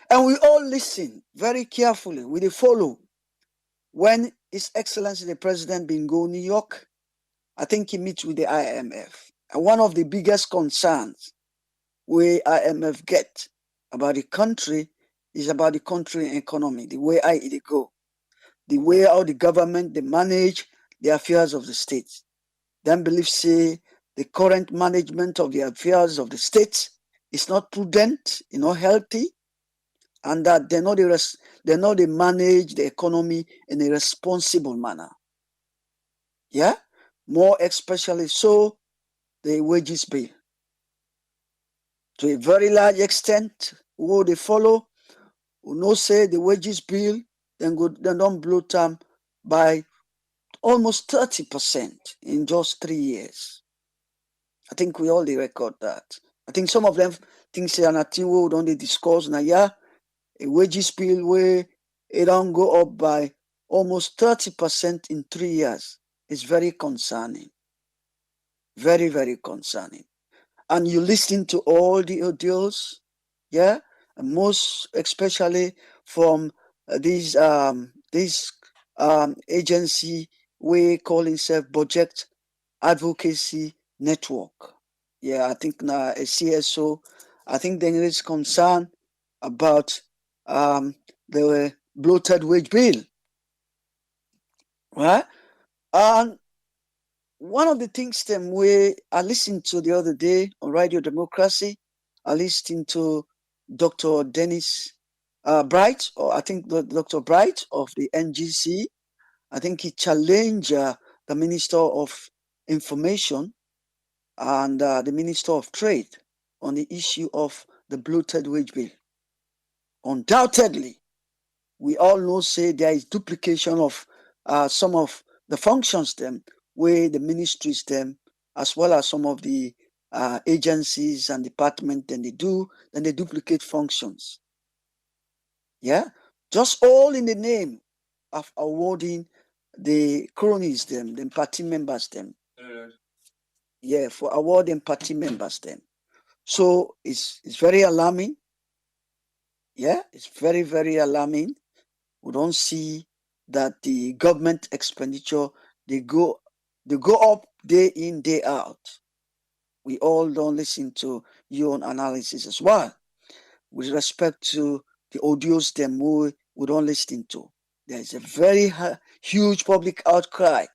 And we all listen very carefully. We follow when His Excellency the President been go New York. I think he meets with the IMF. And one of the biggest concerns where IMF get about the country is about the country economy, the way it go, the way how the government they manage the affairs of the state. Then believe say the current management of the affairs of the state is not prudent, healthy, and that they know they manage the economy in a responsible manner. Yeah, more especially so the wages bill. To a very large extent, who they follow, who know say the wages bill, then don't blow time by almost 30% in just 3 years. I think we all record that. I think some of them think say nothing we don't discuss now. Yeah, a wages bill where it don't go up by almost 30% in 3 years is very concerning. Very, very concerning. And you listen to all the audios, yeah, and most especially from this agency we call itself Budget Advocacy Network. Yeah, I think now a CSO. I think there is concern about the bloated wage bill, right? And one of the things them I listened to the other day on Radio Democracy, I listened to Dr. Dennis Bright, or I think Dr. Bright of the NGC. I think he challenged the Minister of Information and the Minister of Trade on the issue of the bloated wage bill. Undoubtedly, we all know say there is duplication of some of the functions them where the ministries them as well as some of the agencies and departments then they duplicate functions. Yeah, just all in the name of awarding the cronies them party members them. Yeah, for awarding party members them. So it's very alarming. Yeah, it's very, very alarming. We don't see that the government expenditure they go up day in, day out. We all don't listen to your own analysis as well. With respect to the audios them we don't listen to. There is a very huge public outcry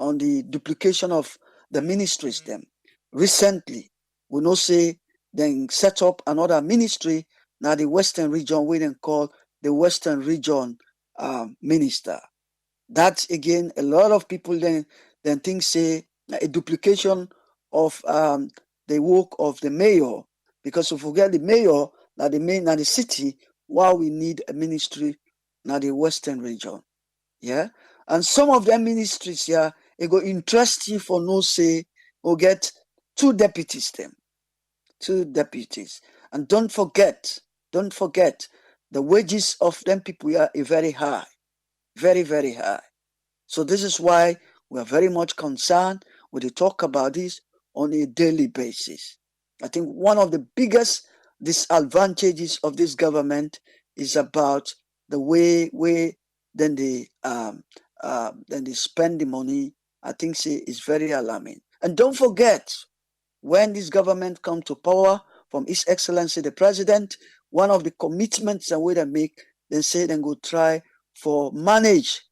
on the duplication of the ministries them. Recently, we know say then set up another ministry now the Western region we then call the Western region minister. That again, a lot of people then think say a duplication of the work of the mayor, because if we forget the mayor, now the city, while we need a ministry now the Western region. Yeah. And some of them ministries here, it go interest you for no say or get 2 deputies them. 2 deputies. And don't forget, the wages of them people here are very high. Very, very high. So this is why we are very much concerned. we dey talk about this on a daily basis. I think one of the biggest disadvantages of this government is about the way then they spend the money. I think is very alarming. And don't forget, when this government come to power from His Excellency the President, one of the commitments and way they make, they say they go try for manage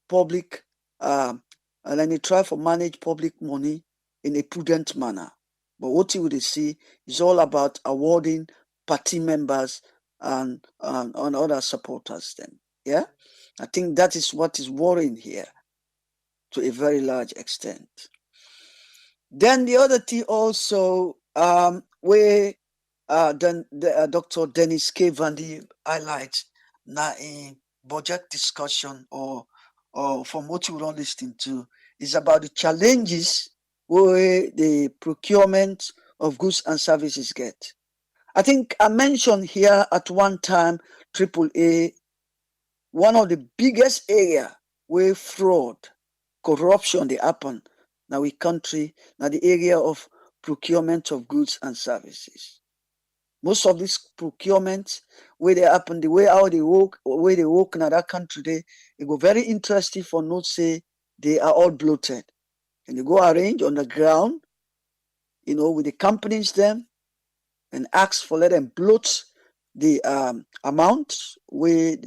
public and then they try for manage public money in a prudent manner. But what you would see is all about awarding party members and other supporters then. Yeah? I think that is what is worrying here to a very large extent. Then the other thing also, where Dr. Dennis K. Vandy highlights now in budget discussion or from what you don't listen to, is about the challenges where the procurement of goods and services get. I think I mentioned here at one time, AAA, one of the biggest area where fraud, corruption they happen now we country, now the area of procurement of goods and services. Most of these procurement where they happen, the way how they work, where they work in that country, it go very interesting for not say they are all bloated. And you go arrange on the ground, with the companies them and ask for let them bloat the amount where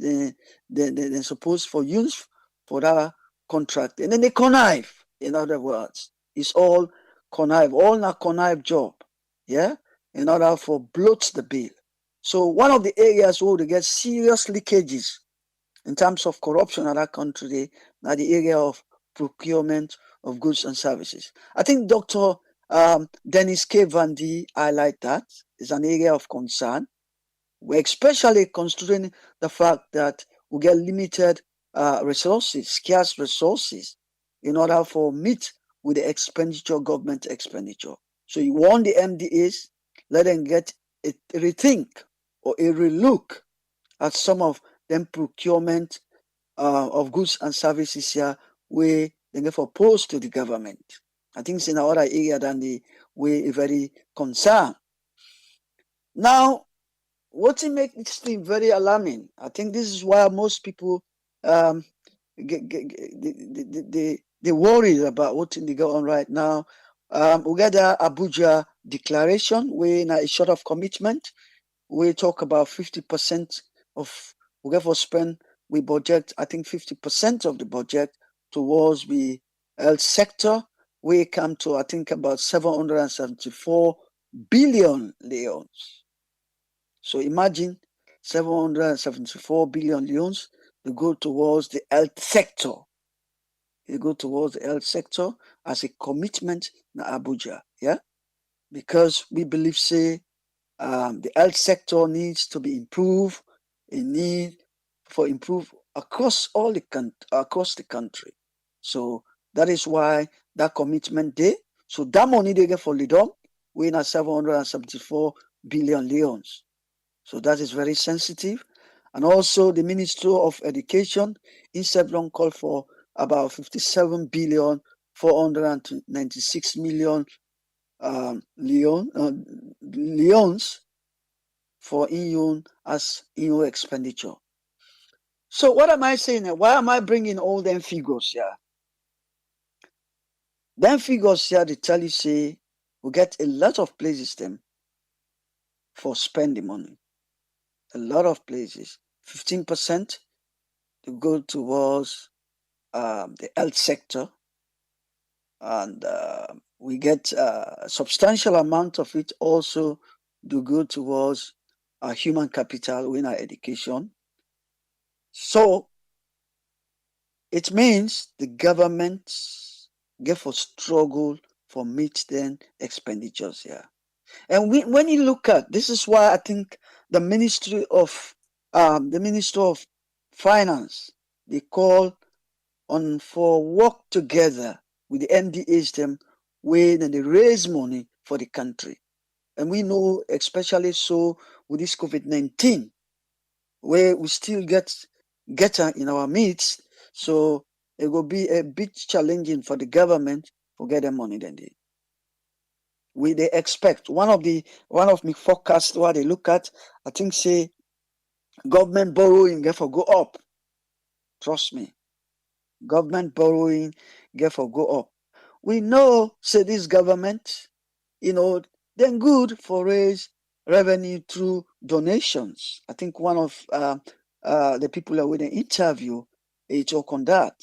they're supposed for use for that contract. And then they connive, in other words. It's all connive, all not connive job. Yeah? In order for bloat the bill. So one of the areas where they get serious leakages in terms of corruption in that country, now the area of procurement of goods and services. I think Dr. Dennis K. Vandy highlight that is an area of concern. We're especially considering the fact that we get limited resources, scarce resources, in order for meet with the expenditure, government expenditure. So you want the MDAs, let them get a rethink or a relook at some of them procurement of goods and services here where they get proposed to the government. I think it's in another area than the way very concerned. Now, what makes this thing very alarming? I think this is why most people they worried about what they go on right now. We got the Abuja declaration, we in a short of commitment. We talk about 50% of we get for spend. We budget, I think 50% of the budget towards the health sector. We come to, I think, about 774 billion leons. So imagine 774 billion leons to go towards the health sector. You go towards the health sector as a commitment in Abuja, yeah? Because we believe, say, the health sector needs to be improved. It needs for improve across the country. So that is why that commitment there. So that money they get for Leone, we in 774 billion leons. So that is very sensitive. And also the Ministry of Education in Seblon called for about 57 billion 496 million leons for EU as EU expenditure. So what am I saying? Why am I bringing all them figures here? Them figures here, they tell you, say, we get a lot of places them for spending money. A lot of places. 15% to go towards the health sector. And we get a substantial amount of it also to go towards human capital in our education. So it means the government get for struggle for meet then expenditures here. And when you look at this, is why I think the Ministry of Finance, they call on for work together with the MDAs them where they raise money for the country. And we know, especially so with this COVID-19, where we still get in our midst. So it will be a bit challenging for the government forget the money then they expect one of me forecast what they look at, I think say government borrowing get for go up. Trust me. Government borrowing get for go up. We know say this government, then good for raise revenue through donations. I think one of the people that we interview, they talk on that.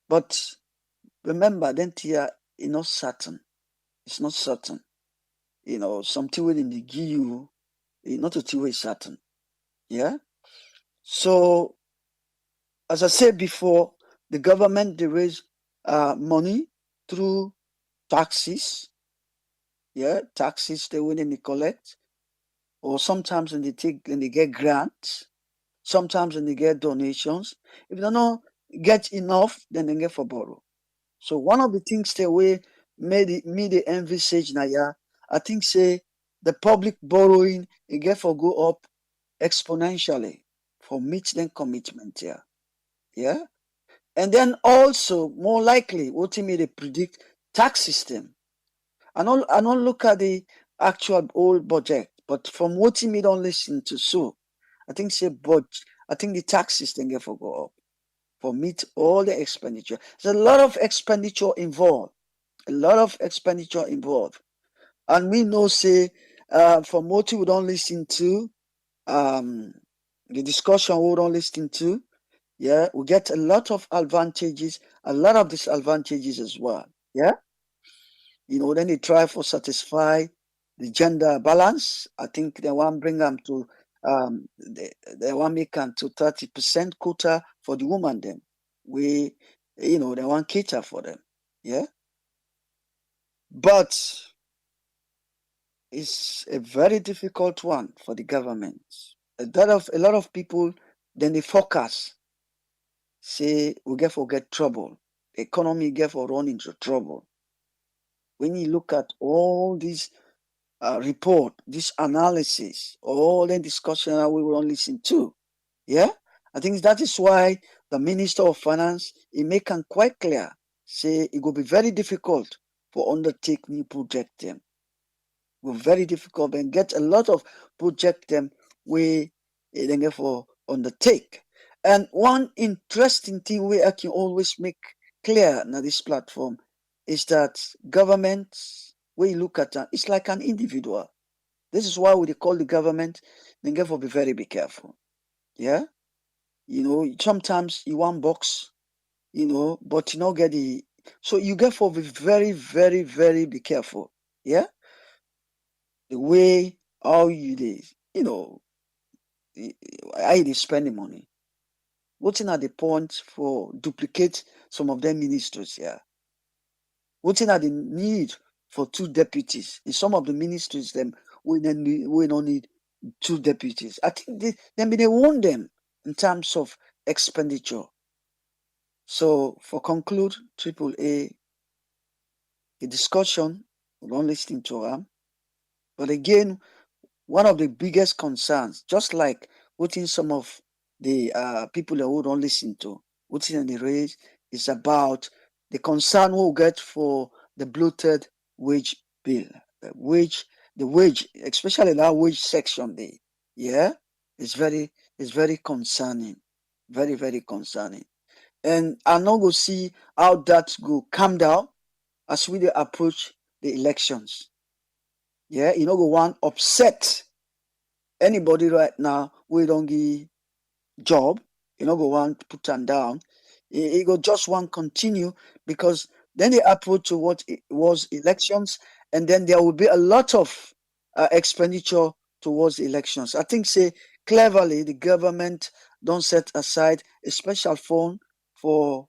But remember, then it's not certain. It's not certain. Something within the give you, not a two-way certain. Yeah. So, as I said before, the government they raise money through taxes. Yeah, taxes they win and they collect, or sometimes when they get grants, sometimes when they get donations. If they don't get enough, then they get for borrow. So one of the things that we me the envisage now, yeah, I think say the public borrowing it get for go up exponentially for meet them commitment here. Yeah. And then also more likely what me they predict tax system. I don't look at the actual old budget, but from what me don't listen to so I think the tax system get for go up for meet all the expenditure. There's a lot of expenditure involved. A lot of expenditure involved. And we know say from what we don't listen to, the discussion we don't listen to, yeah, we get a lot of advantages, a lot of disadvantages as well. Yeah. Then they try for satisfy the gender balance. I think they want bring them to they want make them to 30% quota for the woman them. They want cater for them. Yeah. But it's a very difficult one for the government. A lot of people then they forecast say we get trouble. The economy get for run into trouble. When you look at all these report, this analysis, all the discussion that we will listen to, yeah, I think that is why the Minister of Finance he make it quite clear. Say it will be very difficult for undertake new project them. Will very difficult and get a lot of project them we then get for undertake. And one interesting thing we can always make clear on this platform is that government, when you look at that, it's like an individual. This is why we call the government, then therefore be careful. Yeah? Sometimes you want box, but you don't get the so you get for be very, very, very be careful. Yeah? The way how you how you spend the money. What's in at the point for duplicate some of them ministries here? What's in at the need for 2 deputies? In some of the ministries, we don't need 2 deputies. I think they want them in terms of expenditure. So for conclude, AAA, the discussion, we don't listen to them. But again, one of the biggest concerns, just like what in some of the people that we don't listen to, what's in the raise is about the concern we'll get for the bloated wage bill, the wage, especially that wage section there. Yeah, it's very concerning, very, very concerning. And I now go see how that go calm down as we approach the elections. Yeah, go want upset anybody right now we don't give job, go want put them down. It go just want continue because then they approach to what it was elections, and then there will be a lot of expenditure towards elections. I think say cleverly the government don't set aside a special fund for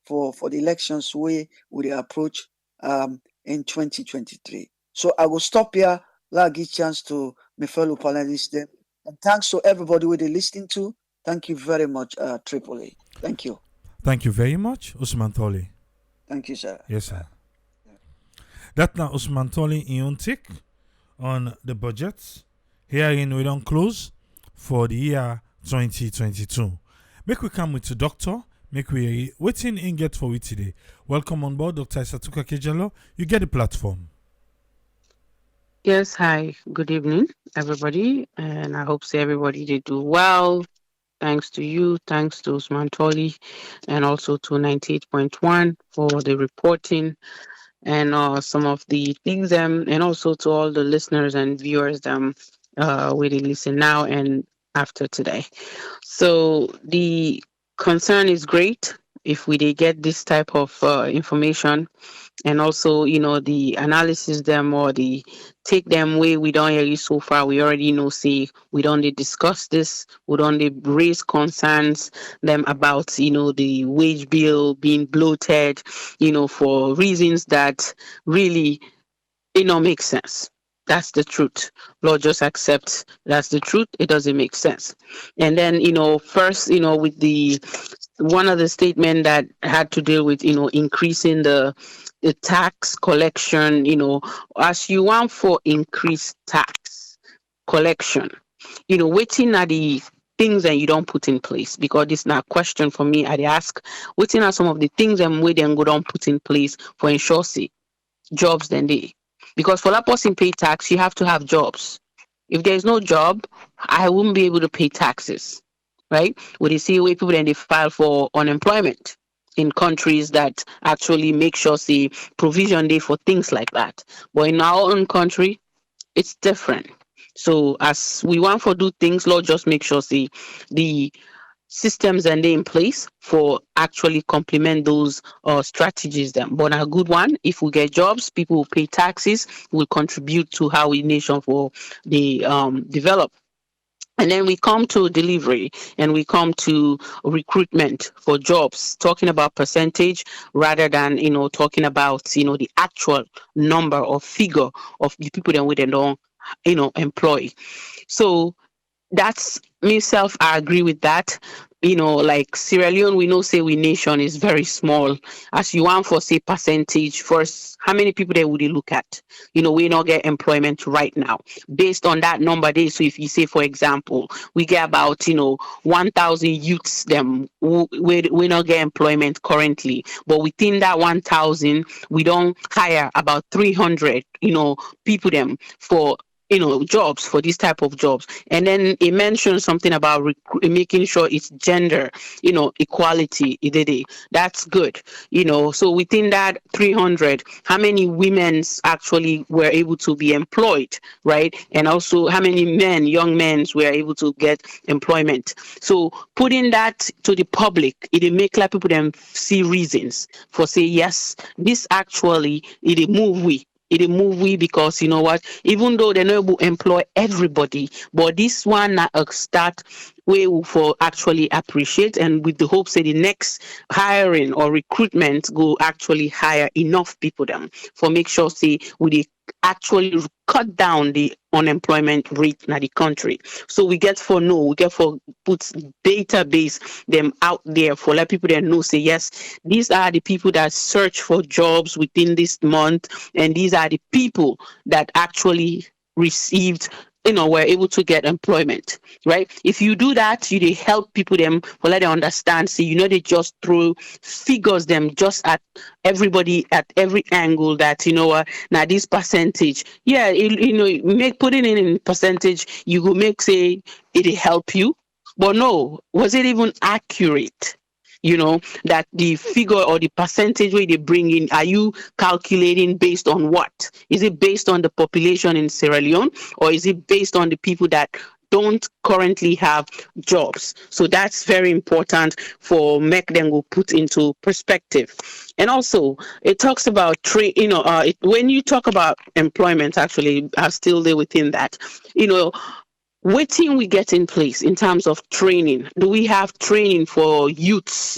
the elections we approach in 2023. So I will stop here. I'll give chance to my fellow panelists then. And thanks to everybody who they listening to. Thank you very much, AAA. Thank you. Thank you very much, Usman Toli. Thank you, sir. Yes, sir. That now Usman Toli in your take on the budget. Hearing we don't close for the year 2022. Make we come with the doctor, Make we waiting in get for we today. Welcome on board, Dr. Satuka Kejalo. You get the platform. Yes, hi. Good evening, everybody. And I hope everybody did do well. Thanks to you, thanks to Usman Toli, and also to 98.1 for the reporting and some of the things, and also to all the listeners and viewers where they listen now and after today. So the concern is great if we did get this type of information, and also the analysis them or the take them way we don't hear you so far. We already know, say we don't dey discuss this, we don't dey raise concerns them about the wage bill being bloated, for reasons that really make sense. That's the truth. Lord, just accept that's the truth. It doesn't make sense. And then first with the one of the statement that had to deal with increasing the tax collection, as you want for increased tax collection, waiting are the things that you don't put in place, because this is not a question for me. I dey ask waiting are some of the things and we then go don't put in place for ensure say jobs then they, because for that person pay tax you have to have jobs. If there's no job, I won't be able to pay taxes, right? We see where people then they file for unemployment in countries that actually make sure say provision day for things like that. But in our own country, it's different. So as we want for do things, Lord, just make sure say the systems and they in place for actually complement those strategies them. But a good one, if we get jobs, people will pay taxes, will contribute to how we nation for the develop. And then we come to delivery and we come to recruitment for jobs, talking about percentage rather than, talking about, the actual number or figure of the people that we don't, employ. So that's myself, I agree with that. Like Sierra Leone, we know say we nation is very small. As you want for say percentage first, how many people there would you look at? We not get employment right now based on that number there. So if you say, for example, we get about 1,000 youths them we not get employment currently, but within that 1,000 we don't hire about 300 people them for jobs, for this type of jobs. And then he mentioned something about making sure it's gender equality. That's good. So within that 300, how many women's actually were able to be employed, right? And also how many young men were able to get employment. So putting that to the public, it make like people them see reasons for say yes, this actually it move we because you know what, even though they know will employ everybody, but this one na a start way for actually appreciate, and with the hopes that the next hiring or recruitment go actually hire enough people them for make sure say we actually cut down the unemployment rate in the country. So we get for put database them out there for let people that know say yes, these are the people that search for jobs within this month, and these are the people that actually received were able to get employment, right? If you do that, they help people them for let them understand. See, they just throw figures them just at everybody at every angle that now this percentage, yeah, make putting it in percentage, you go make say it help you, but no, was it even accurate? That the figure or the percentage where they bring in, are you calculating based on what? Is it based on the population in Sierra Leone, or is it based on the people that don't currently have jobs? So that's very important for make them go put into perspective. And also it talks about when you talk about employment, actually are still there within that, what thing we get in place in terms of training? Do we have training for youths,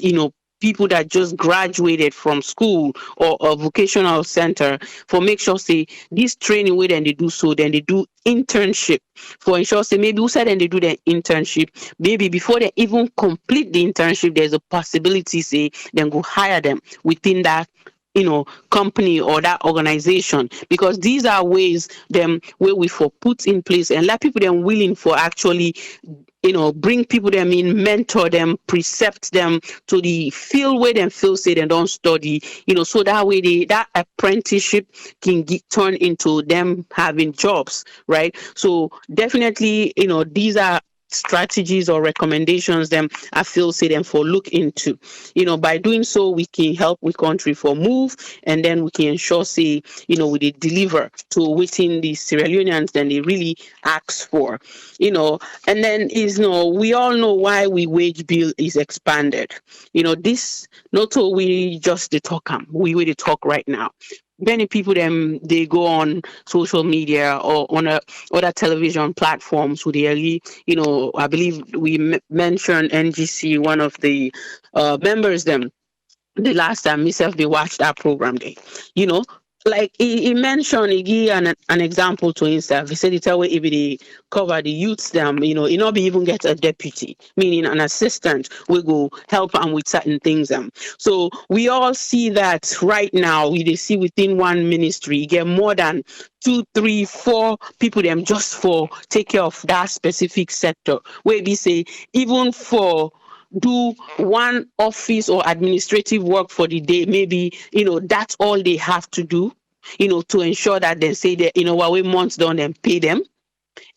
people that just graduated from school or a vocational center, for make sure say this training way then they do, so then they do internship for ensure say maybe who said then they do their internship, maybe before they even complete the internship there's a possibility say then go hire them within that company or that organization, because these are ways them where we for put in place and let people then willing for actually bring people them in, mentor them, precept them to the field where them feel say they don't study, so that way that apprenticeship can get turned into them having jobs, right? So definitely, these are strategies or recommendations them I feel say them for look into. By doing so we can help we country for move, and then we can ensure say we dey deliver to within the Sierra Leoneans then they really ask for. And then we all know why we wage bill is expanded. This not all we just the talk we will talk right now. Many people them they go on social media or on other television platforms who they really, I believe we mentioned NGC, one of the members them the last time myself they watched that program day, like he mentioned, he gave an example to himself. He said it's a way if they cover the youths them, he not be even get a deputy, meaning an assistant will go help them with certain things so we all see that right now we they see within one ministry you get more than 2, 3, 4 people them just for take care of that specific sector, where we say even for do one office or administrative work for the day, maybe that's all they have to do, to ensure that they say that what we months done and pay them.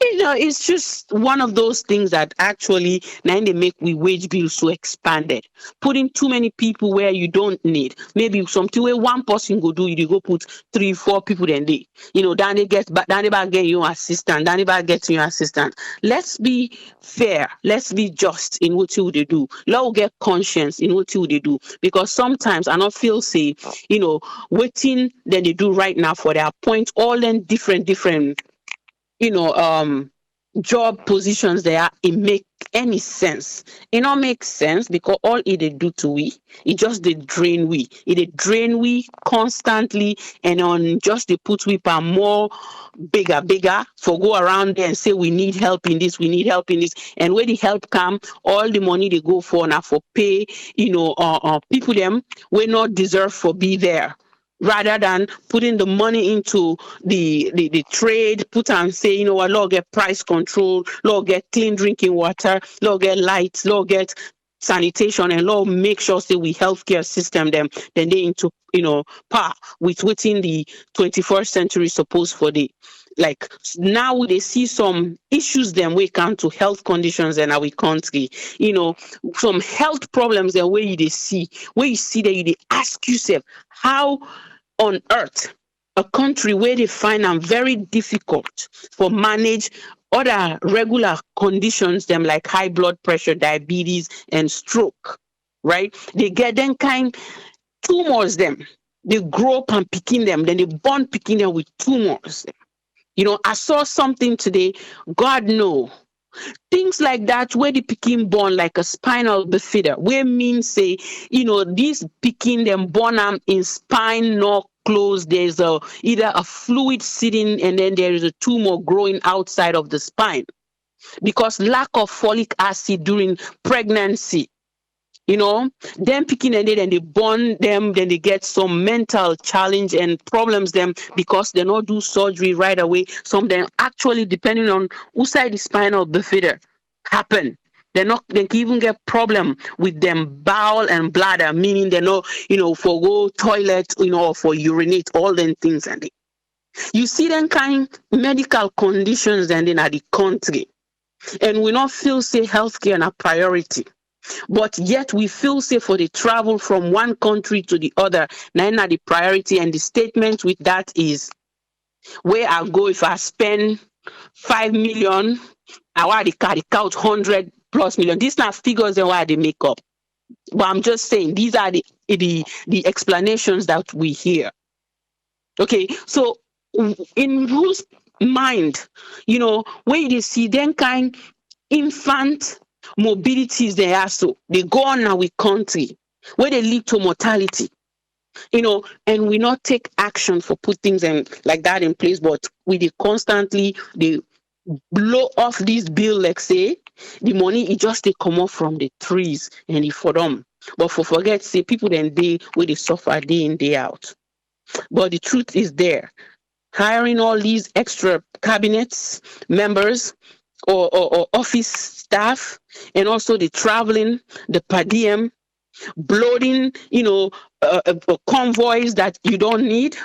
It's just one of those things that actually now they make we wage bill so expanded. Putting too many people where you don't need. Maybe something where one person go do, you go put 3, 4 people then they, then they get back, then they back get your assistant, then they back get your assistant. Let's be fair. Let's be just in what you they do. Let get conscience in what you they do. Because sometimes I not feel say, waiting that they do right now for their point, all them different job positions there, it make any sense. It not make sense because all it they do to we, it just they drain we. It they drain we constantly, and on just they put we per more bigger for go around there and say we need help in this, we need help in this. And where the help come, all the money they go for now for pay, people them we not deserve for be there, rather than putting the money into the trade, put and say, what, law get price control, law get clean drinking water, law get lights, law get sanitation, and law make sure say we healthcare system them, then they into par with within the 21st century supposed for the like now they see some issues them we come to health conditions in our country, some health problems and where you see that you ask yourself how on earth a country where they find them very difficult for manage other regular conditions them like high blood pressure, diabetes and stroke, right? They get them kind tumors them, they grow up and picking them, then they born picking them with tumors. I saw something today, God know. Things like that where the picking born like a spinal bifida, where means say, these picking them born in spine not closed. There's either a fluid sitting and then there is a tumor growing outside of the spine because lack of folic acid during pregnancy. Them picking and then they born them, then they get some mental challenge and problems them because they not do surgery right away. Some them actually depending on who side the spinal bifida happen. They can even get problem with them bowel and bladder, meaning they know, for go toilet, or for urinate, all them things and you see them kind medical conditions and then at the country. And we not feel say healthcare a priority. But yet we feel safe for the travel from one country to the other. Now the priority, and the statement with that is where I go if I spend 5 million, I want to count 100 plus million. These are figures and why they make up. But I'm just saying these are the explanations that we hear. Okay, so in whose mind, where they see them kind infant mobilities they are, so they go on now with country where they lead to mortality, and we not take action for put things like that in place, but we constantly they blow off this bill, like say the money it just they come off from the trees and for them, but for forget say people then they where they suffer day in day out. But the truth is there, hiring all these extra cabinets members, or office staff, and also the traveling, the per diem, bloating, convoys that you don't need,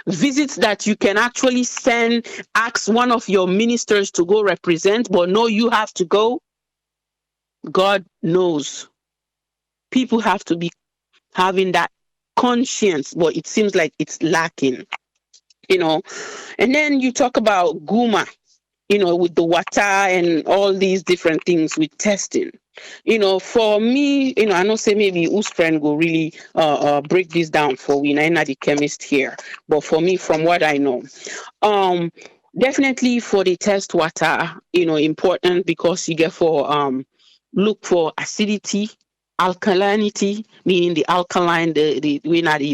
visits that you can actually send, ask one of your ministers to go represent, but no, you have to go. God knows. People have to be having that conscience, but it seems like it's lacking, And then you talk about Guma, with the water and all these different things with testing. For me, I know say maybe whose friend will really break this down for we. I'm not the chemist here, but for me, from what I know, definitely for the test water, important because you get for look for acidity, alkalinity, meaning the alkaline, the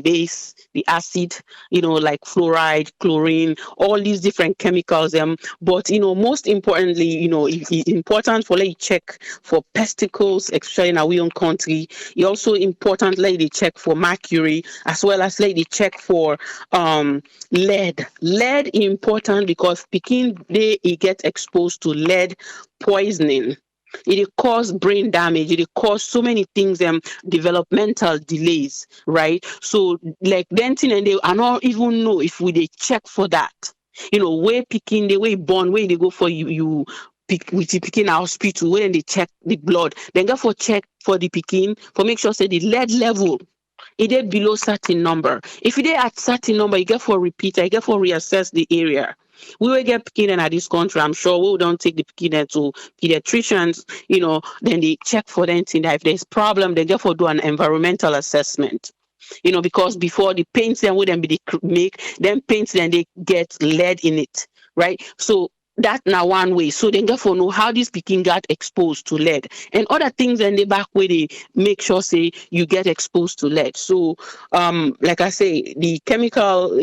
base, the acid, like fluoride, chlorine, all these different chemicals. But most importantly, it's important for like check for pesticles, especially in our own country. It's also important like they check for mercury, as well as like they check for lead. Lead important because Peking they get exposed to lead poisoning. It cause brain damage. It cause so many things, developmental delays, right? So like then thing and they are not even know if we they check for that. Where picking the way born, where they go for you pick with the picking hospital, when they check the blood, then go for check for the picking for make sure say the lead level it is below certain number. If it is at certain number, you get for repeater, you get for reassess the area. We will get picking at this country. I'm sure we don't take the picking to pediatricians, then they check for them thing that if there's problem, they get for do an environmental assessment. Because before the paints then would then be make them paints then they get lead in it, right? So that now one way. So then therefore know how this picking got exposed to lead and other things in the back where they make sure say you get exposed to lead. So like I say, the chemical,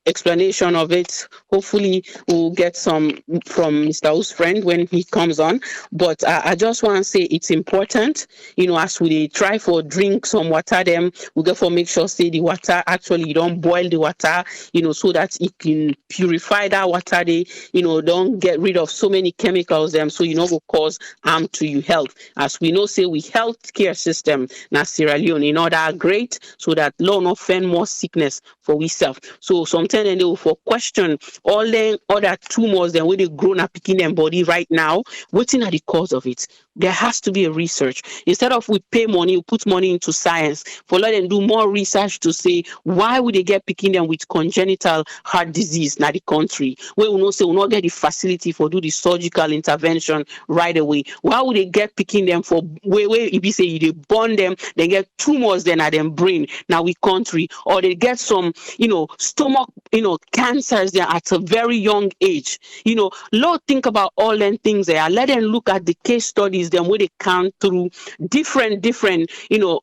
explanation of it, hopefully we'll get some from Mr. O's friend when he comes on. But I just want to say it's important, as we try for drink some water, them we therefore make sure say the water actually you don't boil the water, so that it can purify that water. They, don't get rid of so many chemicals so will cause harm to your health. As we know, say we healthcare system na Sierra Leone in order great so that law not find more sickness for we self. So sometimes they will for question all the other tumors then where they grown up picking them body right now, waiting at the cause of it. There has to be a research. Instead of we pay money, we put money into science for let them do more research to say why would they get picking them with congenital heart disease in the country where we know say we not get the facility for do the surgical intervention right away. Why would they get picking them for where if you say they burn them, they get tumors then at them brain now we country, or they get some stomach cancers there at a very young age. Lord, think about all them things there. Let them look at the case studies them where they come through different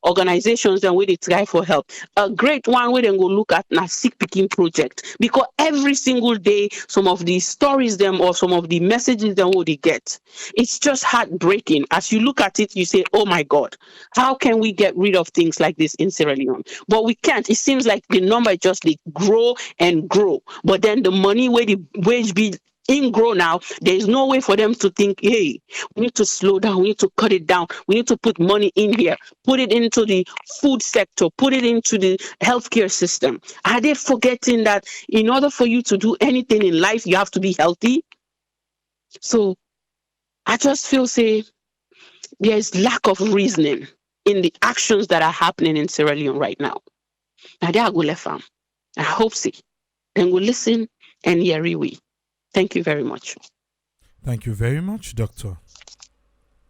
organizations and where they try for help. A great one where they go look at na sick picking project, because every single day some of these stories them or some of the messages them what they get, it's just heartbreaking. As you look at it, you say, oh my God, how can we get rid of things like this in Sierra Leone? But we can't. It seems like the number just they grow and grow, but then the money where the wage be in grow now, there is no way for them to think, hey, we need to slow down, we need to cut it down, we need to put money in here, put it into the food sector, put it into the healthcare system. Are they forgetting that in order for you to do anything in life, you have to be healthy? So I just feel say there is lack of reasoning in the actions that are happening in Sierra Leone right now. Now they are go left farm. I hope see. Then we'll listen and hear we. Thank you very much. Thank you very much, Doctor.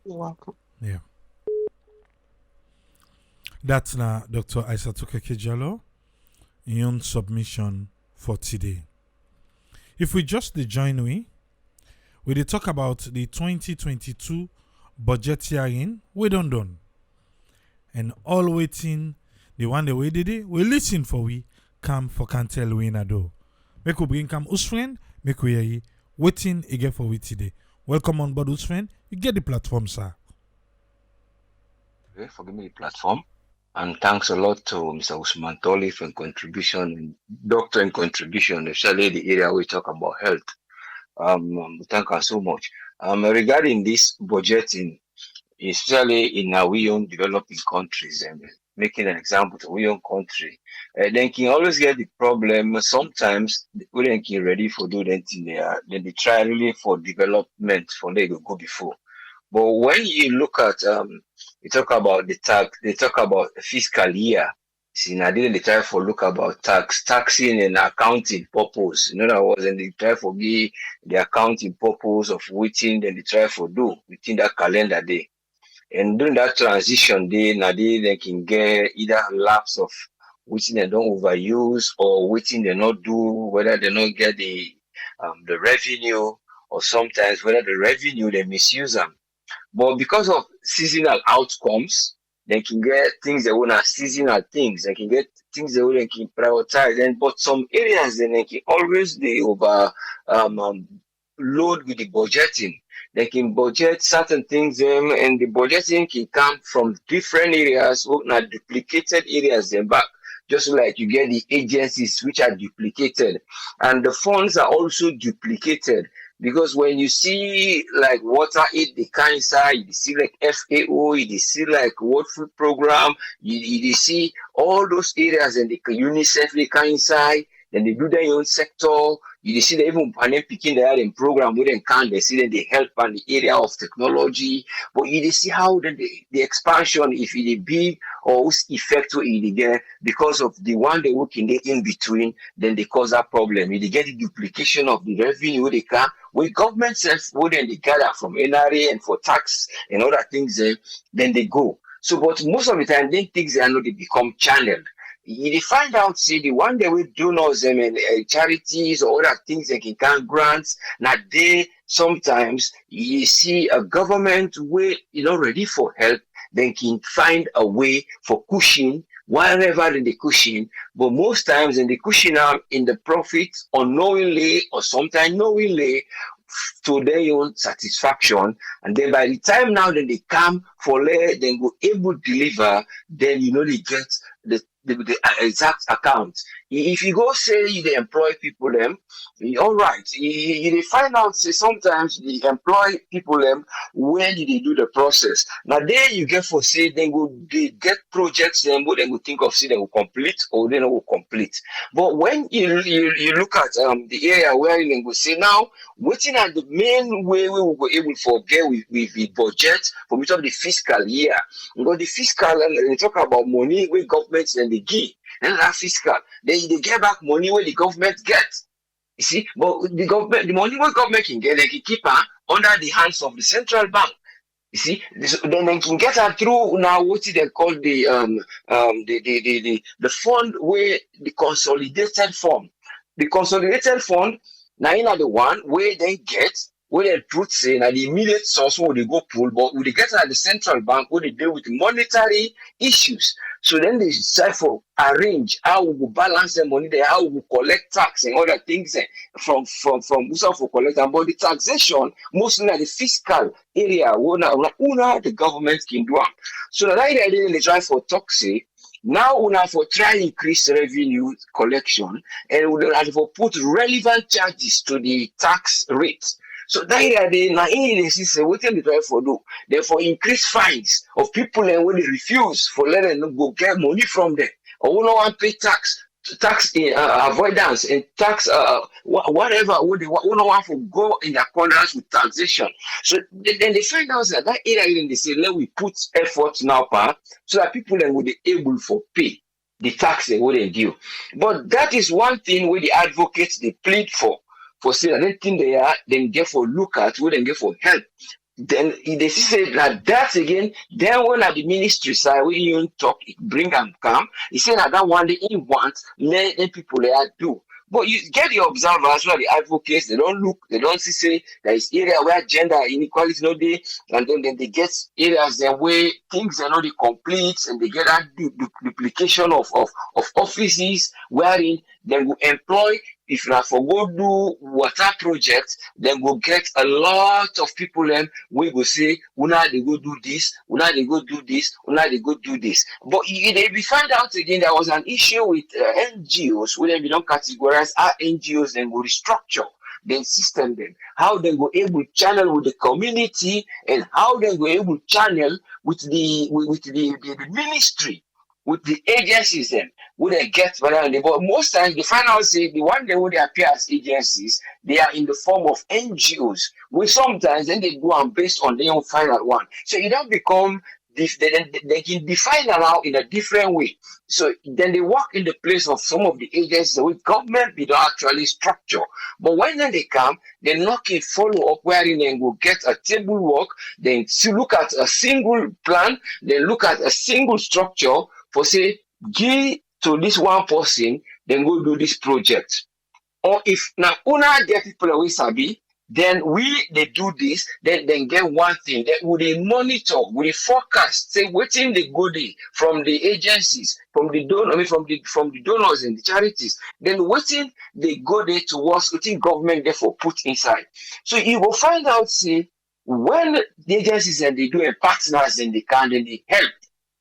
You're welcome. Yeah. That's now Dr. Aisatoke Kejalo, your submission for today. If we just join we talk about the 2022 budget hearing, we done. And all waiting, the one that we did it, we listen for we, come for can tell we na do. Make we bring come us friend, make we hear waiting again for we today. Welcome on board, us friend. You get the platform, sir. Okay, for giving me the platform. And thanks a lot to Mr. Usman Toli for contribution and doctor in contribution, especially the area we talk about health. Thank you so much. Regarding this budgeting, especially in our own developing countries, and making an example to our own country, then can always get the problem. Sometimes we don't get ready for do that thing there. Then they try really for development for they go before. But when you look at you talk about the tax, they talk about fiscal year. See, now they try for look about taxing and accounting purpose. In other words, and they try for be the accounting purpose of waiting, then they try for do within that calendar day. And during that transition day, now they can get either lapse of waiting they don't overuse or waiting they not do, whether they not get the revenue, or sometimes whether the revenue they misuse them. But because of seasonal outcomes, they can get things that want seasonal things. They can get things that they can prioritize. And but some areas then they can always they over load with the budgeting. They can budget certain things, and the budgeting can come from different areas, not duplicated areas, then back. Just like you get the agencies which are duplicated, and the funds are also duplicated. Because when you see like water aid, the kind side, you see like FAO, you see like World Food Program, you see all those areas, and the UNICEF, the kind side, then they do their own sector. You see they even picking their own program where they can, they see that they help on the area of technology. But you see how the expansion, if it is big or effect will it get because of the one they work in between, then they cause that problem. If they get the duplication of the revenue they can, when government self wouldn't they gather from NRA and for tax and other things, then they go. So, but most of the time, then things are not they become channeled. You find out, see, the one that we do know them and charities or other things they can grants. Now they sometimes you see a government way ready for help, then can find a way for cushion wherever in the cushion. But most times in the cushion are in the profit unknowingly or sometimes knowingly to their own satisfaction, and then by the time now that they come for then go able to deliver, then they get the exact account. If you go say they employ people all right. You find out say sometimes they employ people when they do the process. Now there you get for say they get projects what they will think of say they will complete or they will complete. But when you look at the area where they will say now waiting at the main way we will be able to forget with the budget for meet up the fiscal year. Because the fiscal and they talk about money where governments and they give. And that fiscal, they get back money where the government gets. You see, but the money where government can get, they can keep her under the hands of the central bank. You see, then they can get her through now what they call the fund where the consolidated fund. The consolidated fund, now you know the one where they get. Where they put say now the immediate source where they go pull, but when they get at the central bank where they deal with monetary issues. So then they decide for arrange how we will balance the money there, how we will collect tax and other things from for collecting. But the taxation, mostly at the fiscal area, where the government can do. So the idea they try for taxi. Now we have for try increase revenue collection, and we have for put relevant charges to the tax rate. So that they now in say what they try for do. Therefore increase fines of people and when they refuse for letting them go get money from them or who don't want to pay tax avoidance and tax whatever who don't want to go in accordance with taxation. So then they find out that area they say let we put effort now so that people then will be able to pay the tax they wouldn't due. But that is one thing where the advocates they plead for saying anything they are, then get for look at, we then get for help. Then they say that again, then when at the ministry side, when you talk, bring them come, he said that one they want, let people they are do. But you get the observers, the advocates, they don't look, they don't see say there is area where gender inequality no day, and then they get areas there where things are not complete, and they get that duplication of offices wherein they will employ. If you for go do water project, then go get a lot of people we go say, una they go do this, una they go do this, una they go do this. But if we find out again there was an issue with NGOs where we don't categorize our NGOs and go restructure. the system then, how they go able to channel with the community, and how they go able to channel with the ministry, with the agencies then, would they get better? But most times, the final say the one they would appear as agencies, they are in the form of NGOs, which sometimes then they go and based on their own final one. So it don't become, they can define around in a different way. So then they work in the place of some of the agencies with government, they don't actually structure. But when then they come, they knock it follow up wherein they go get a table work, then look at a single plan, then look at a single structure for say, give to this one person, then go do this project. Or if now una get people away sabi, then they do this, then get one thing. Then we they monitor, we forecast, say waiting the goodie from the agencies, from the from the donors and the charities. Then waiting they go there towards waiting government therefore put inside. So you will find out, say, when the agencies and they do a partners and they can, then they help,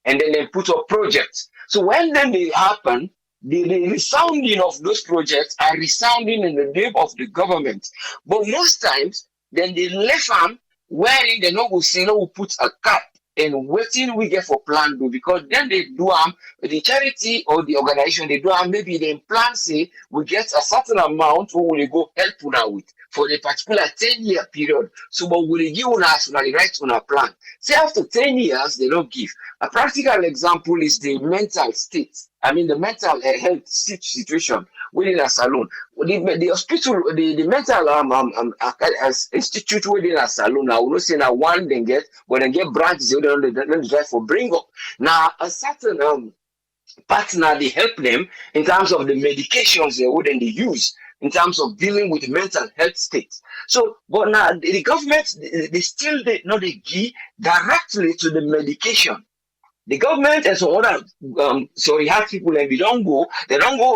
and then they put up projects. So when then they happen, the resounding of those projects are resounding in the name of the government. But most times, then they left them wherein they know we say, no, we put a cap and waiting we get for plan do, because then they do the charity or the organization, they do maybe they plan say we get a certain amount who will go help una with for a particular 10-year period. So but will they give us the right on a plan? Say after 10 years, they don't give. A practical example is the mental state. I mean the mental health situation within a salon. The hospital, the mental institute within a salon. I will not say now one they get, but they get branches they don't drive for bring up. Now a certain partner they help them in terms of the medications they wouldn't use, in terms of dealing with mental health states. So, but now the government, they still not give directly to the medication. The government and some other have people and they don't go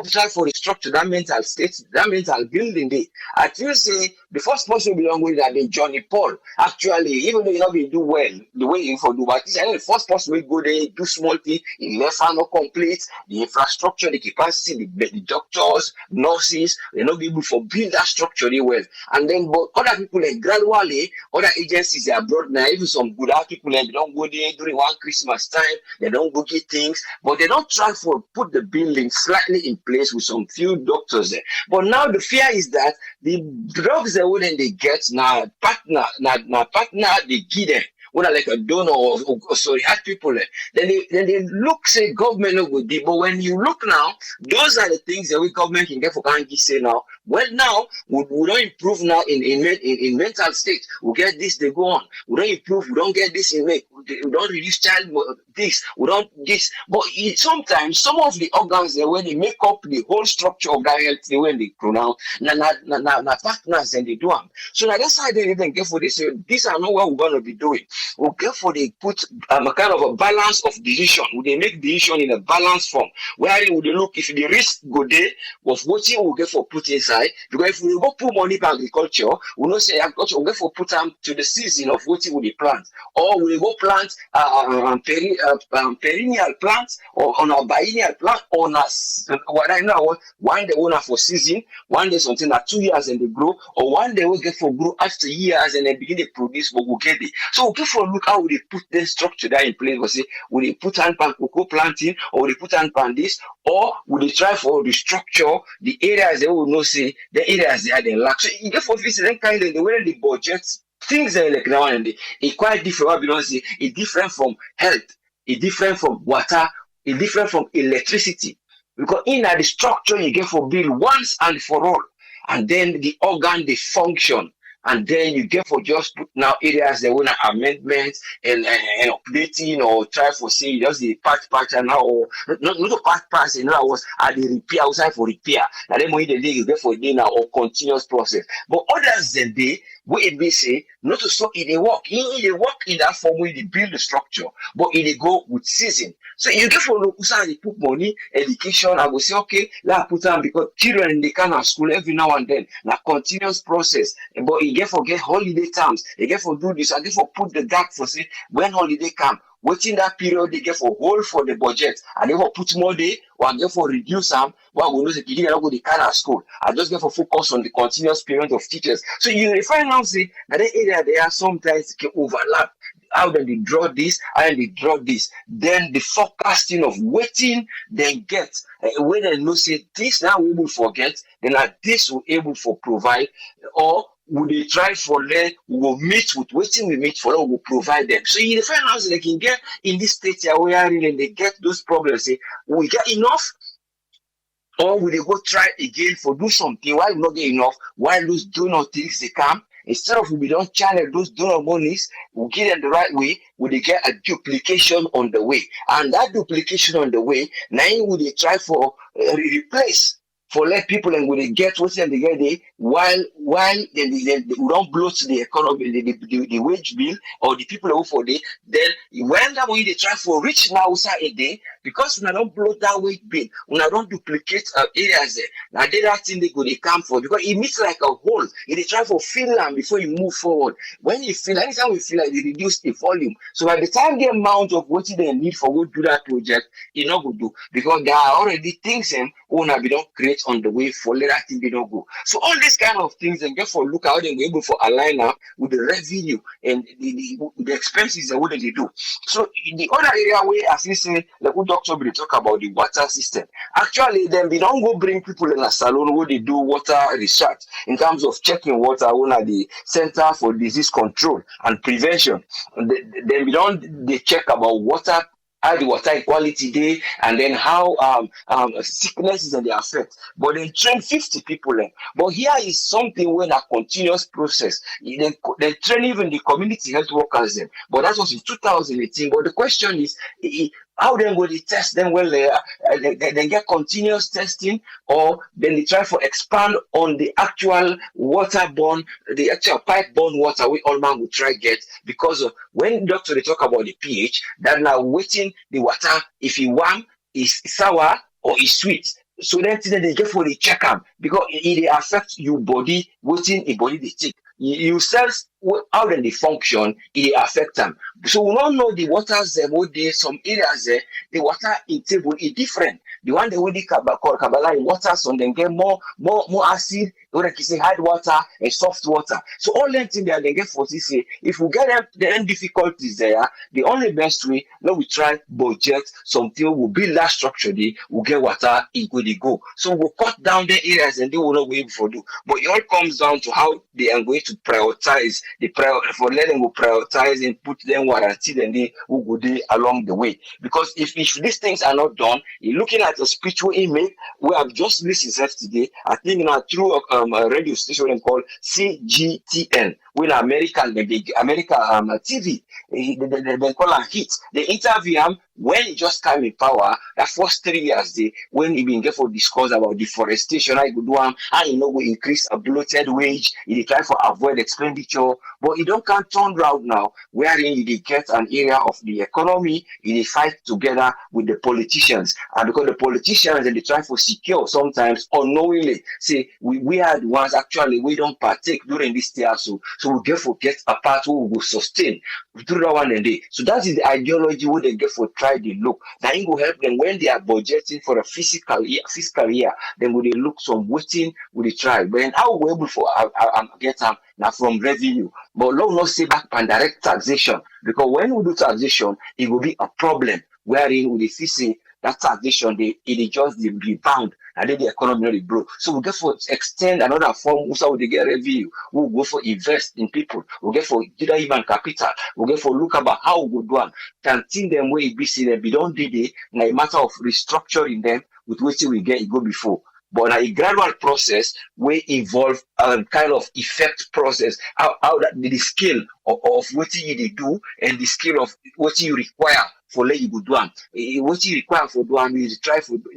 try for the structure, that mental state, that mental building day. I feel say the first person we don't go that the Johnny Paul. Actually, even though you know we do well the way you for do, but I know the first person we go there, do small thing, in left hand not complete, the infrastructure, the capacity, the doctors, nurses, they not be able to build that structure really well. And then but other people like gradually, other agencies they are brought now, even some good people and they don't go there during one Christmas time. They don't go get things, but they don't try for put the building slightly in place with some few doctors there. But now the fear is that the drugs they wouldn't they get now partner they give them. When like a donor or had people there. Then they look say government would be, but when you look now, those are the things that we government can get for can't say now. Well now we don't improve now in mental state. We get this, they go on. We don't improve, we don't get this in we don't reduce child this, we don't this. But sometimes some of the organs there when they make up the whole structure of that health, the way they pronounce na partners and they do them. So now that's how they even get for this. These are not what we're gonna be doing. We'll get for they put a kind of a balance of decision. Would they make decision in a balanced form? Where would they look if the risk go there of what you will get for put inside? Because if we go put money for agriculture, we not say agriculture will get for put them to the season of what you will plant, or we go plant perennial plants or on a biennial plant on us. What I know, one day owner for season, one day something like 2 years and they grow, or one day we get for grow after years and then begin to produce, but we'll get it. So we get for look how they put the structure that in place. We say, will they put hand pan cocoa planting, or will they put hand pan this, or will they try for the structure, the areas they will not say, the areas they are they lack. So you get for this then kind of the way the budgets, things are like now and then, it's quite different because it's different from health, it's different from water, it's different from electricity. Because in the structure you get for bill once and for all, and then the organ they function. And then you get for just put now areas that want amendments and updating or try for say just the patch and now or not the patch in other words are the repair outside for repair. And then when the day you get for day now or continuous process. But others than they where it be say not to so it they work in that form where they build the structure, but it they go with season. So you get for look they put money, education, I will say okay, let put them because children they can at school every now and then. Now continuous process, but it get for get holiday times, they get for do this, and get for put the gap for say when holiday come. Within that period, they get for hold for the budget, and they will put more day, or get for reduce them. Well, we know the kids not go the kind of school. I just get for focus on the continuous parent of teachers. So you find out say that the area they are sometimes can overlap. How then they draw this, how they draw this. Then the forecasting of waiting, then get when they know say this now we will forget, then at this we able for provide, or would they try for let we will meet with waiting we meet for we will provide them. So you find out they can get in this state here where really they get those problems. Say we get enough, or will they go try again for do something? Why not get enough? Why those donor things they come? Instead of we don't channel those donor monies, we get them the right way, will they get a duplication on the way? And that duplication on the way, now will they try for replace for let people and will they get what they get there while they don't bloat the economy, the wage bill or the people who for day, then when that way they try for reach now outside a day, because when I don't bloat that wage bill, when I don't duplicate areas there, now they that thing they go they come for, because it meets like a hole. They try for fill them before you move forward. When you feel anytime we feel like they reduce the volume. So by the time the amount of what they need for go do that project, you not go do, because there are already things and owner we don't create on the way for let that thing they don't go. So all these kind of things and get for look how they able for align up with the revenue and the expenses and what they do. So in the other area where as you say, like what doctor will talk about the water system. Actually, then we don't go bring people in a salon where they do water research in terms of checking water when at the Center for Disease Control and Prevention. Then we don't they check about water, how the water quality day, and then how sicknesses and the effect. But they train 50 people. But here is something when a continuous process. They train even the community health workers. But that was in 2018. But the question is, how then will they test them when they get continuous testing, or then they try for expand on the actual waterborne, the actual pipe-borne water we all man will try get, because when doctor they talk about the pH, that now waiting the water if you want is sour or is sweet. So then they get for the check them, because it affects your body, waiting a body they take. You cells how then they function, it affect them. So we don't know the waters what they some areas there, the water in table is different. The one they will call Kabbalah in water, so then get more acid, or like you say hard water and soft water. So all that thing there they get for this say if we get them difficulties there, the only best way now we try budget something will build that structure there, we'll get water it go they go. So we'll cut down the areas and they will not be able to do. But it all comes down to how they are going to prioritize for letting go prioritize and put them warranty then they will go there along the way. Because if these things are not done, you're looking at a spiritual image we have just listened yesterday, I think now through a radio station called CGTN, when American TV, they call a hit. They interview him when he just came in power. That first 3 years, when he been for discuss about deforestation, I could do him, and you know we increase a bloated wage. He try for avoid expenditure, but he don't can turn around now, wherein he get an area of the economy. He fight together with the politicians, and because the politicians and they try for secure sometimes unknowingly say we are the ones actually we don't partake during this year, so we get a part who will sustain through that one and day. So that is the ideology where they get for try the look. That it will help them when they are budgeting for a fiscal year. Then will they look some waiting will they try. But then how we able for get them now from revenue. But let not say back on direct taxation, because when we do taxation, it will be a problem wherein we see that taxation it just the rebound and then the economy really broke. So we get for extend another form so they get revenue. We'll go for invest in people. We'll get for human capital. We'll get for look about how we go do can think them where it be see them. We don't do it in a matter of restructuring them with what we get it go before. But a gradual process will involve a kind of effect process, how that the skill of what you do and the skill of what you require for let you go do them. What you require for do them is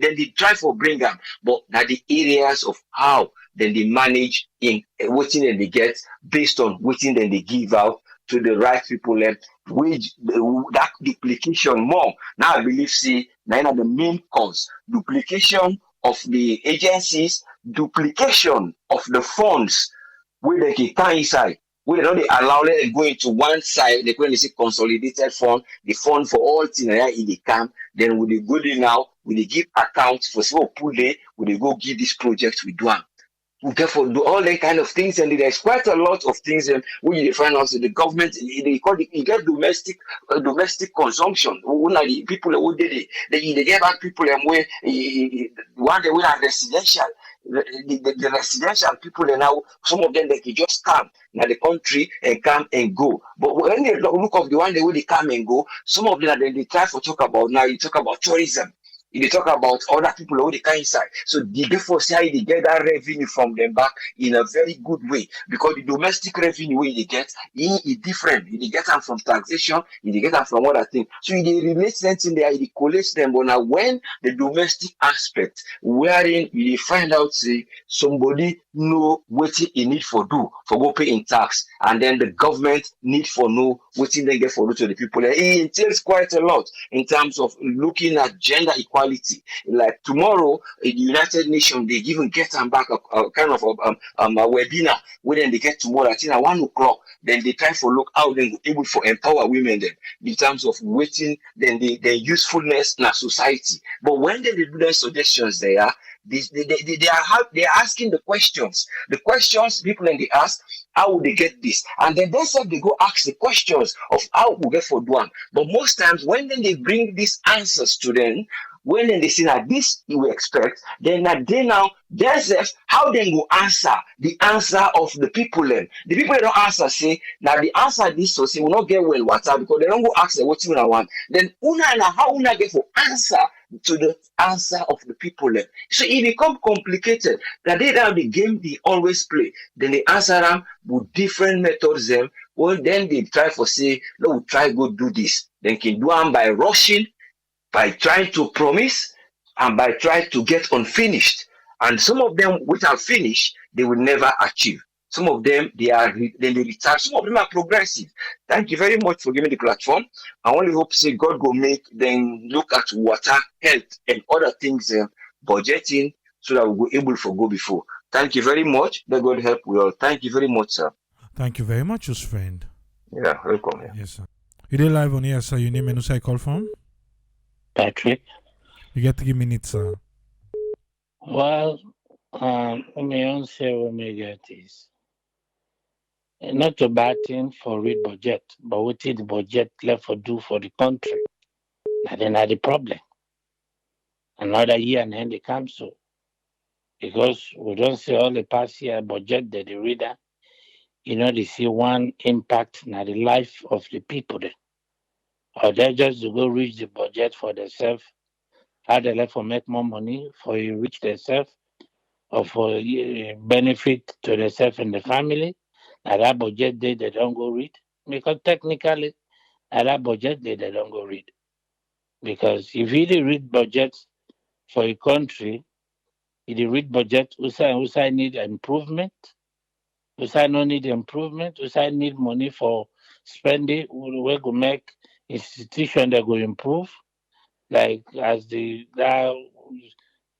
then they try for bring them, but now the areas of how then they manage in what then they get based on what then they give out to the right people and which that duplication more. Now I believe now the main cause duplication of the agencies, duplication of the funds where they can inside. We don't allow them go into one side. They going to see consolidated fund, the fund for all things in the camp. Then we they go there now, we they give accounts for so pull there, we they go give this project we do. We therefore do all that kind of things, and there's quite a lot of things when you find out that the government they call it, you get domestic consumption. When are the people who did it, they get back people and where one day we are residential. The residential people and now some of them they can just come now the country and come and go. But when they look of the one day where they come and go, some of them they try to talk about now. You talk about tourism. They talk about other people who they come inside. So the therefore say they get that revenue from them back in a very good way because the domestic revenue they get is different. They get them from taxation, they get them from other things. So they relate something there, they collect them. But now when the domestic aspect, wherein you find out say somebody know what he need for do for go pay in tax, and then the government need for know what they get for do to the people. It entails quite a lot in terms of looking at gender equality. Like tomorrow in the United Nations, they even get them back a kind of a webinar where then they get tomorrow, I think at 1 o'clock. Then they try for look how they able for empower women then in terms of waiting, then the usefulness in our society. But when they do their suggestions there, they are asking the questions. The questions people then they ask, how would they get this? And then they said they go ask the questions of how we get for one. But most times when then they bring these answers to them, when then they say that this you expect, then that they now themselves how they go answer the answer of the people then. The people they don't answer say now the answer this so say will not get well water because they don't go ask them what you want. Then how una get for answer to the answer of the people then. So it become complicated. That they now the game they always play. Then they answer them with different methods them. Well then they try for say, no, we try go do this. Then can do them by rushing, by trying to promise, and by trying to get unfinished. And some of them without finish, they will never achieve. Some of them, they retire. Some of them are progressive. Thank you very much for giving the platform. I only hope say God will make them look at water, health, and other things, budgeting, so that we'll be able to go before. Thank you very much. May God help we all. Thank you very much, sir. Thank you very much, your friend. Yeah, welcome. Yeah. Yes, sir. You did live on here, sir. Your name and who I call from? Patrick. You get 3 minutes, sir. Well, my own say we may get is not a bad thing for read budget, but what is the budget left for do for the country? And then the problem. Another year and then they come so. Because we don't see all the past year budget that the reader, they see one impact in the life of the people then. Or they just to go reach the budget for themselves, how they like for make more money, for you reach themselves, or for benefit to themselves and the family. Now that budget day they don't go read. Because technically, at that budget day they don't go read. Because if you really read budget for a country, if you read budget, USA need improvement, USA no need improvement, USA need money for spending, we go make institution that will improve. Like as the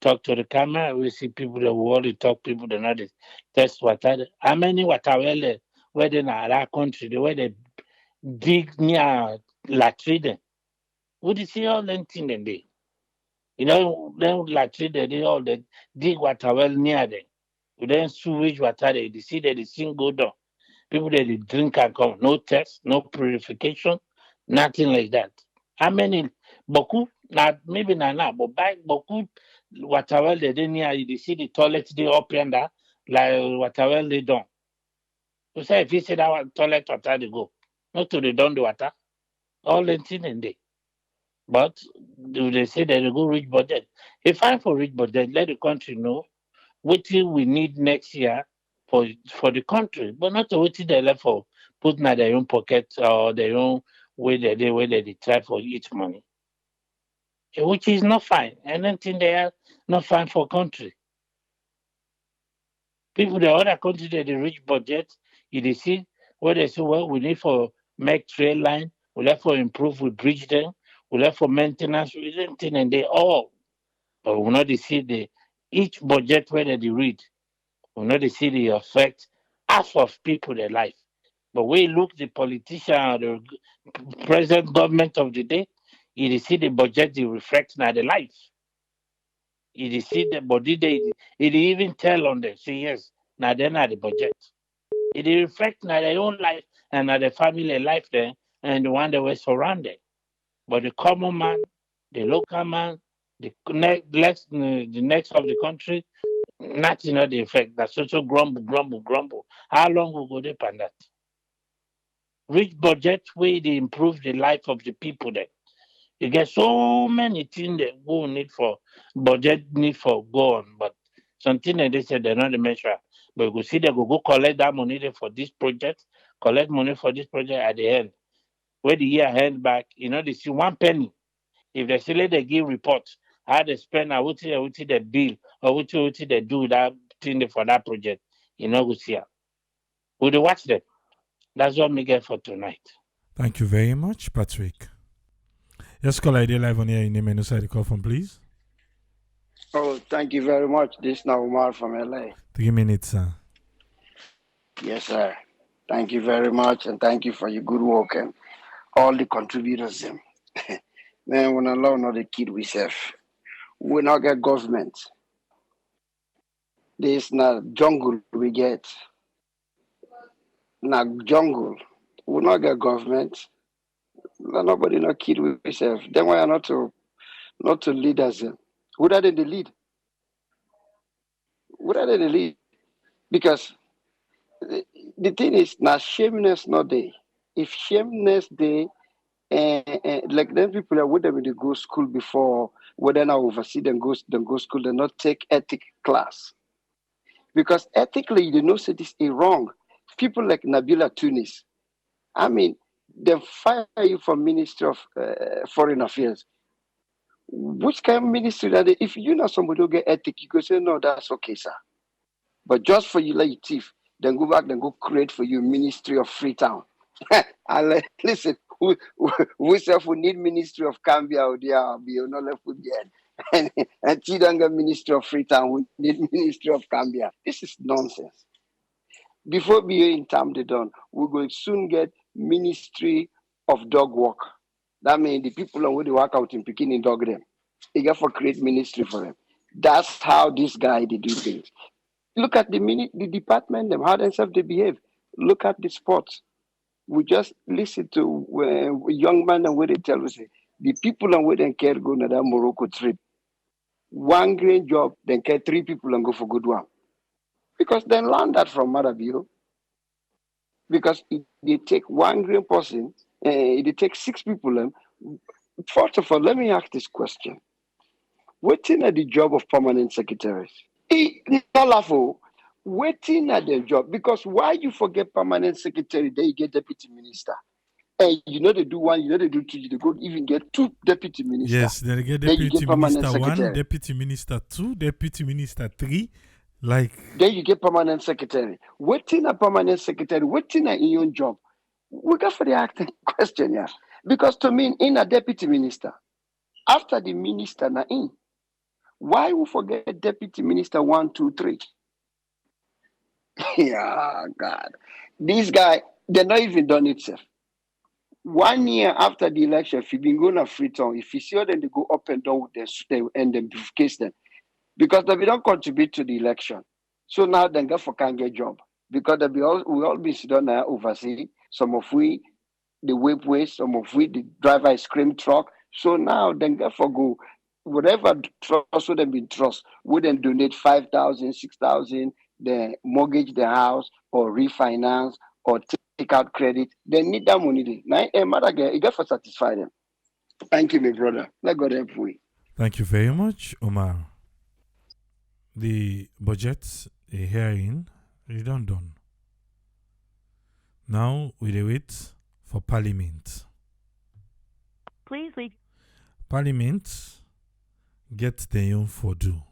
talk to the camera, we see people that want to talk, people that not test water. How many water well where they in our country, the way they dig near latrine. Would you see all them things in there? Then latrine they all the dig water well near them. We then sewage water they see that the thing go down. People that they drink and come, no test, no purification, nothing like that. How many Boku? Not maybe not, but by Boku water well they near you see the toilet they up and that like water well they don't. You say if you see that toilet water they go. Not to the down the water. All the thing in there. But do they say that they go reach budget? If I'm for reach budget, let the country know what we need next year for the country, but not what they left for putting at their own pocket or their own way they try for each money. Which is not fine. Anything they are not fine for country. People the other country that they reach budget, you see what they say, well, we need for make trail line, we have for improve, we bridge them, we have for maintenance, we anything and they all. But we not see each budget where they read, we not see the effect, half of people their life. But we look the politician or the present government of the day, you see the budget they reflect now the life. You see the body they it even tell on them, say yes, now they're not the budget. It reflect now their own life and now the family life there and the one that were surrounded. But the common man, the local man, the next of the country, nothing of the effect. That's also grumble, grumble, grumble. How long will go depend that? Rich budget way they improve the life of the people there. You get so many things that go need for budget need for go on, but something that they said they're not the measure. But you go see they go collect that money there for this project, collect money for this project at the end. Where the year hand back, they see 1 penny. If they say let they give reports, how they spend, how what they bill, or what they do that thing there for that project, go see it. Would you watch them? That's what we get for tonight. Thank you very much, Patrick. Yes, call ID live on here in the menu side. Call from, please. Oh, thank you very much. This is now Umar from LA. 3 minutes, sir. Yes, sir. Thank you very much, and thank you for your good work and all the contributors. Man, when Allah not the kid we serve, we not get government. This not jungle we get. Not jungle. We not get government. Nobody not kid we serve. Then why not to lead us? Who are they the lead? What are they the lead? Because the thing is, now shameness not there. If shameness there, like them people that would have go school before, whether now oversee them go school, they not take ethic class. Because ethically, they know say this is wrong. People like Nabila Tunis, I mean, they fire you from Ministry of Foreign Affairs. Which kind of ministry that if you know somebody who get ethic, you could say, no, that's okay, sir. But just for you like thief, then go back, then go create for you Ministry of Freetown. Listen, we self we need Ministry of Cambia or there, we not left with the and Tidanga Ministry of Freetown, we need Ministry of Cambia. This is nonsense. Before we in time they done, we will soon get Ministry of Dog Walk. That means the people on where they work out in Peking in dog them. They got for create ministry for them. That's how this guy they do things. Look at the department, them how themselves they behave. Look at the sports. We just listen to a young man and where they tell us the people on where they care go to that Morocco trip. One great job, then care 3 people and go for good one. Because they learn that from Marabio. Because they take 1 great person, they take 6 people. First of all, let me ask this question. Waiting at the job of permanent secretaries. Waiting at their job. Because why you forget permanent secretary, then you get deputy minister. And they do 1, they do 2, they go even get 2 deputy ministers. Yes, they get deputy minister 1, deputy minister 2, deputy minister 3. Then you get permanent secretary. Waiting a permanent secretary, waiting at your own job. We got for the acting question, yeah. Because to me, in a deputy minister, after the minister na in, why we forget deputy minister 1, 2, 3? Yeah, God. This guy, they're not even done it, sir. 1 year after the election, if you've been going to Freetown, if you see them, they go up and down with them and then case them. Because they don't contribute to the election. So now they go for can't get job. Because we all be sitting there overseas. Some of we, the whipway, some of we, the drive ice cream truck. So now they go for go, whatever trust would have been trust, wouldn't donate 5,000, 6,000, they mortgage the house or refinance or take out credit. They need that money. Now, you got to satisfy them. Thank you, my brother. Let God help you. Thank you very much, Omar. The budget hearing is done. Now we wait for Parliament. Please leave. Parliament get their own for do.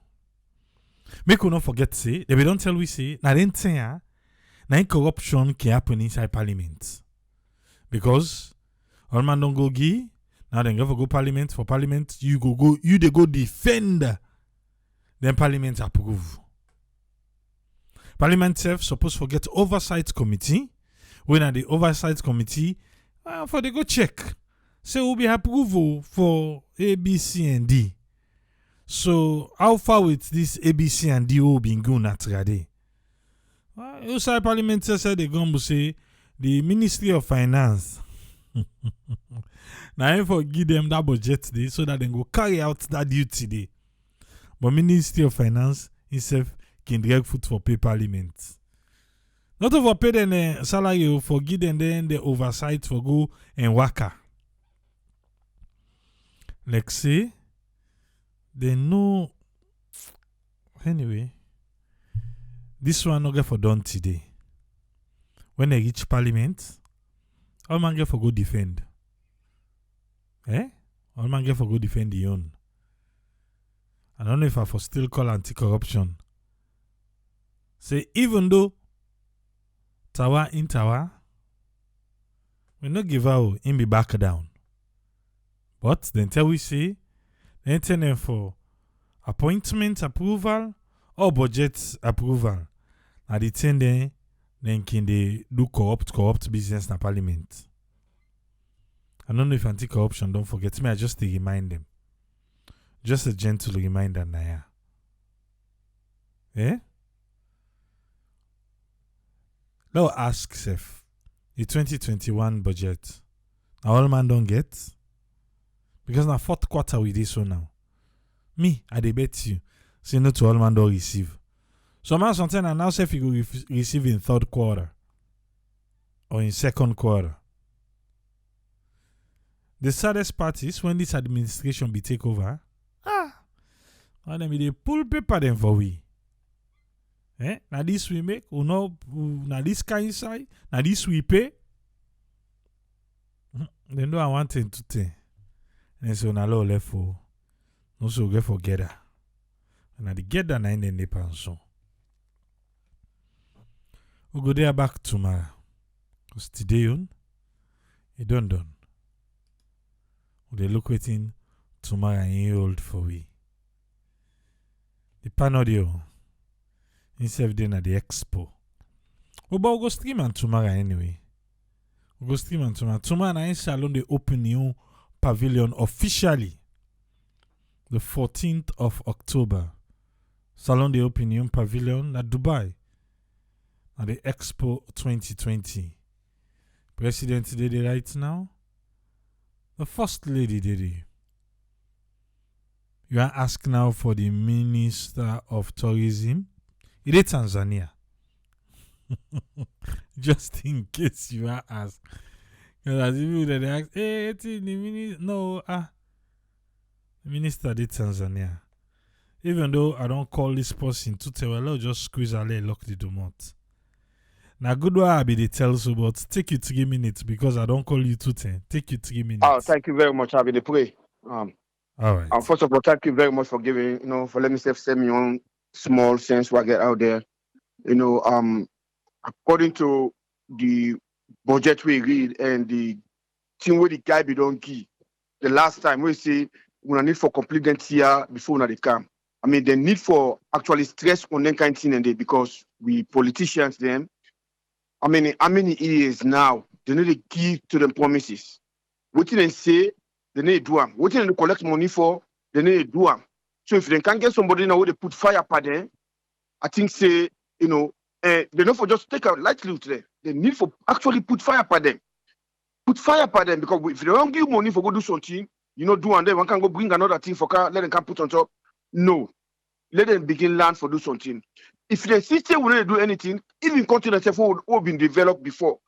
Make we not forget say, they don't tell we say, na den thing na corruption can happen inside Parliament. Because all man don't go give, now then go Parliament. For Parliament, you they go defend. Then Parliament approve. Parliament self supposed to get oversight committee. When at the oversight committee, for they go check. Say will be approval for A, B, C, and D. So how far with this A, B, C, and D will be going at today? Outside Parliament said they going to say the Ministry of Finance. Now I forgive them that budget day so that they go carry out that duty day. But Ministry of Finance itself can direct foot for pay Parliament. Not over pay them salary for give them then the oversight for go and waka. Like say they know anyway. This one not get for done today. When they reach Parliament, all man get for go defend. All man get for go defend the own. I don't know if I for still call anti-corruption. Say even though Tawa in Tawa, we no give out in be back down. But then tell we say, then tell them for appointment approval or budget approval. At the thing then can they do corrupt business na Parliament. I don't know if anti-corruption don't forget me. I just to remind them. Just a gentle reminder, Naya. Now ask Seth, the 2021 budget. Now all man don't get. Because now fourth quarter we this so now. Me, I debate you. Say no to all man don't receive. So man something and now Seth you go receive in third quarter. Or in second quarter. The saddest part is when this administration be take over. And then they pull paper them for we. Now this we make, now this kind side, now this we pay. They know I want to take. And so now law left for, no so get for gather. And the gather na in the pension. We go there back tomorrow. Because today on, it done. We look waiting tomorrow and hold for we. The Panodio. Instead of then at the expo. But we'll go stream on tomorrow anyway. We'll go stream on tomorrow. Tomorrow na in Salon they open new pavilion officially. The 14th of October. Salon they open new pavilion at Dubai. At the Expo 2020. President did it right now. The First Lady did it. You are asking now for the Minister of Tourism. It is Tanzania. Just in case you are asked. Because as people that ask, hey, the minister. No, the minister did Tanzania. Even though I don't call this person to tell, I'll just squeeze a leg, lock the domot. Now, good one, I be the tell so, but take you 3 minutes because I don't call you 2:10. Take you 3 minutes. Oh, thank you very much. I'll be the pray. All right. First of all, thank you very much for giving, for letting me say my own small sense what I get out there. According to the budget we read and the thing where the guy be don't give, the last time we say we need for complete next year before they come. I mean, the need for actually stress on that kind of thing and they because we politicians them. I mean, how many years now they need to give to them promises? What they say, they need to do them. What they collect money for, they need to do them. So if they can't get somebody now where they put fire per them, I think say, they not for just take out lightly today. They need for actually put fire per them. Put fire per them because if they don't give money for go do something, do and then one can go bring another thing for car, let them can put on top. No. Let them begin learn for do something. If the system will not do anything, even continent will been developed before.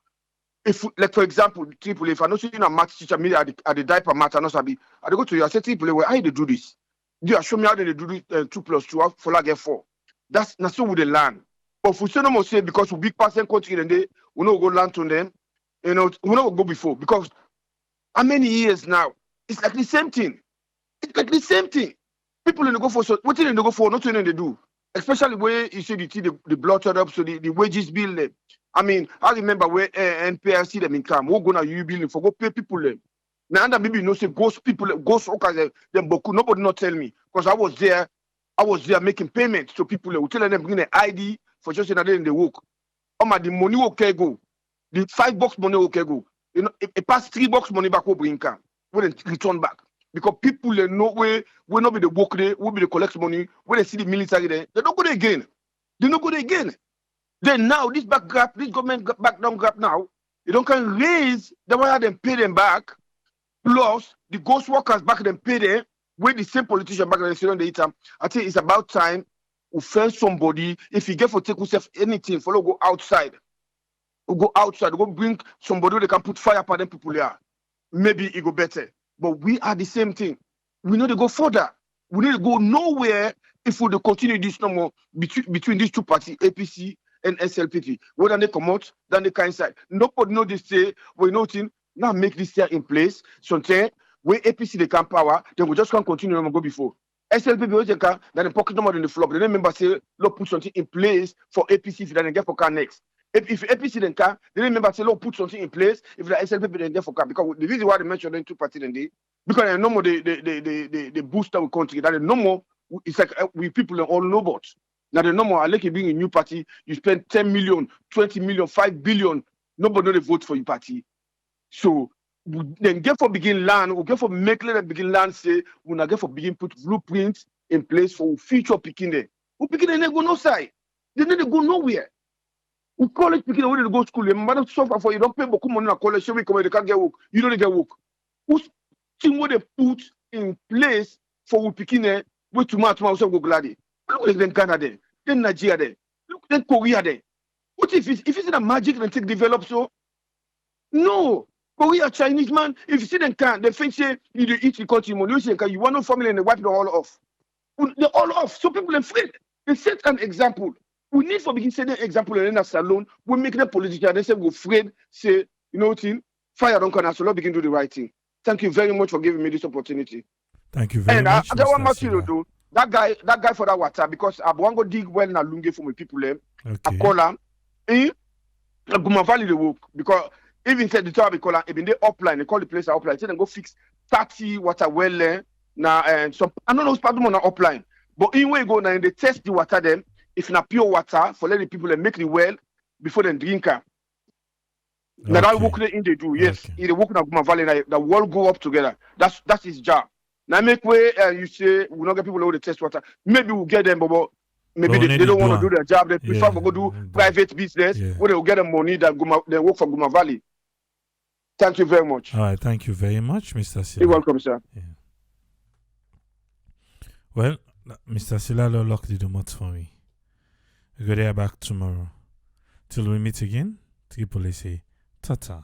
If, like for example, triple, if I know seeing a math teacher, me at the diaper math, I know sabi, I go to you, I say triple, where how they do this? You show me how they do this 2 + 2 for like get 4. That's so we they learn. But if we say no more say because we big person country and they we not go learn to them, we not go before because how many years now? It's like the same thing. It's like the same thing. People in the go for so what in the go for, not what they do. Especially where you see the bloated up, so the wages bill. I mean, I remember where NPRC them income. We're gonna you billing for go pay people them. Now that maybe say ghost people, ghost workers them boku. Nobody not tell me because I was there making payments to people. We tell them bring an ID for just another in the work. The money okay go. The $5 money okay go. You know, it pass $3 money back over income. When they return back. Because people they know where will not be the work there, will be the collect money, when they see the military there, they don't go there again. They don't go there again. Then now this back gap, this government back down gap now, they don't can raise the way they pay them back, plus the ghost workers back them pay them, where the same politician back then on the time. I think it's about time we find somebody. If you get for take yourself anything, follow go outside. We go outside, go bring somebody they can put fire upon them people here. Maybe it go better. But we are the same thing. We need to go further. We need to go nowhere if we continue this no more between these two parties, APC and SLPP. Whether they come out, then they can side. Nobody know this say, we know thing, now make this here in place. Sometimes where APC they can power, then we just can't continue and go before. SLPP they can, then they pocket no more in the flop. They remember say, look, put something in place for APC if they get for car next. If APC then can, they remember say, look, put something in place if the SLPP then get for car. Because the reason why they mentioned them two parties then because no more they boost our country. That no more, it's like we people all know about. Now the no more, like you being a new party, you spend 10 million, 20 million, 5 billion, nobody know they vote for your party. So then get for begin land, we get for make them begin land say, we not get for begin put blueprints in place for future picking there. We picking they go no side. They need to go nowhere. We college picking away to go to school. Your mother suffer for you don't pay beaucoup money in college, so we come they can't get work. You don't get work. Who's thing what they put in place for we picking there, wait tomorrow also go glad. Look at them Canada, then Nigeria there, look at Korea there. What if it's a magic and take develop so? No. Korea Chinese man, if you see them can, they think say you eat the country money, you want no family and they wipe it all off. They're all off. So people are afraid. They set an example. We need for begin setting an example in a salon. We make them politicians. They say we're afraid, say, you know what, fire don't come out, so let's begin to do the right thing. Thank you very much for giving me this opportunity. Thank you very much. And I want to do that guy for that water because I want to dig well na lunge for my people. Okay. I call him. Guma Valley the work because even said the top call him. Even they upline, they call the place upline. Say them go fix 30 water well there. Now and some I don't know who's part of them on upline, but anyway go now they test the water them. If na pure water for let the people make the well before they drink it. Okay. Now that work in they do, yes. Okay. They work in Guma Valley, the world go up together. That's his job. Now make way you say we not get people who they test water. Maybe we'll get them, but maybe they don't want to do their job. They prefer to go do private business where they will get them money that they work for Guma Valley. Thank you very much. All right, thank you very much, Mr. Sila. You're welcome, sir. Yeah. Well, Mr. Sila locked the door for me. We go there back tomorrow. Till we meet again, Triple say, ta-ta.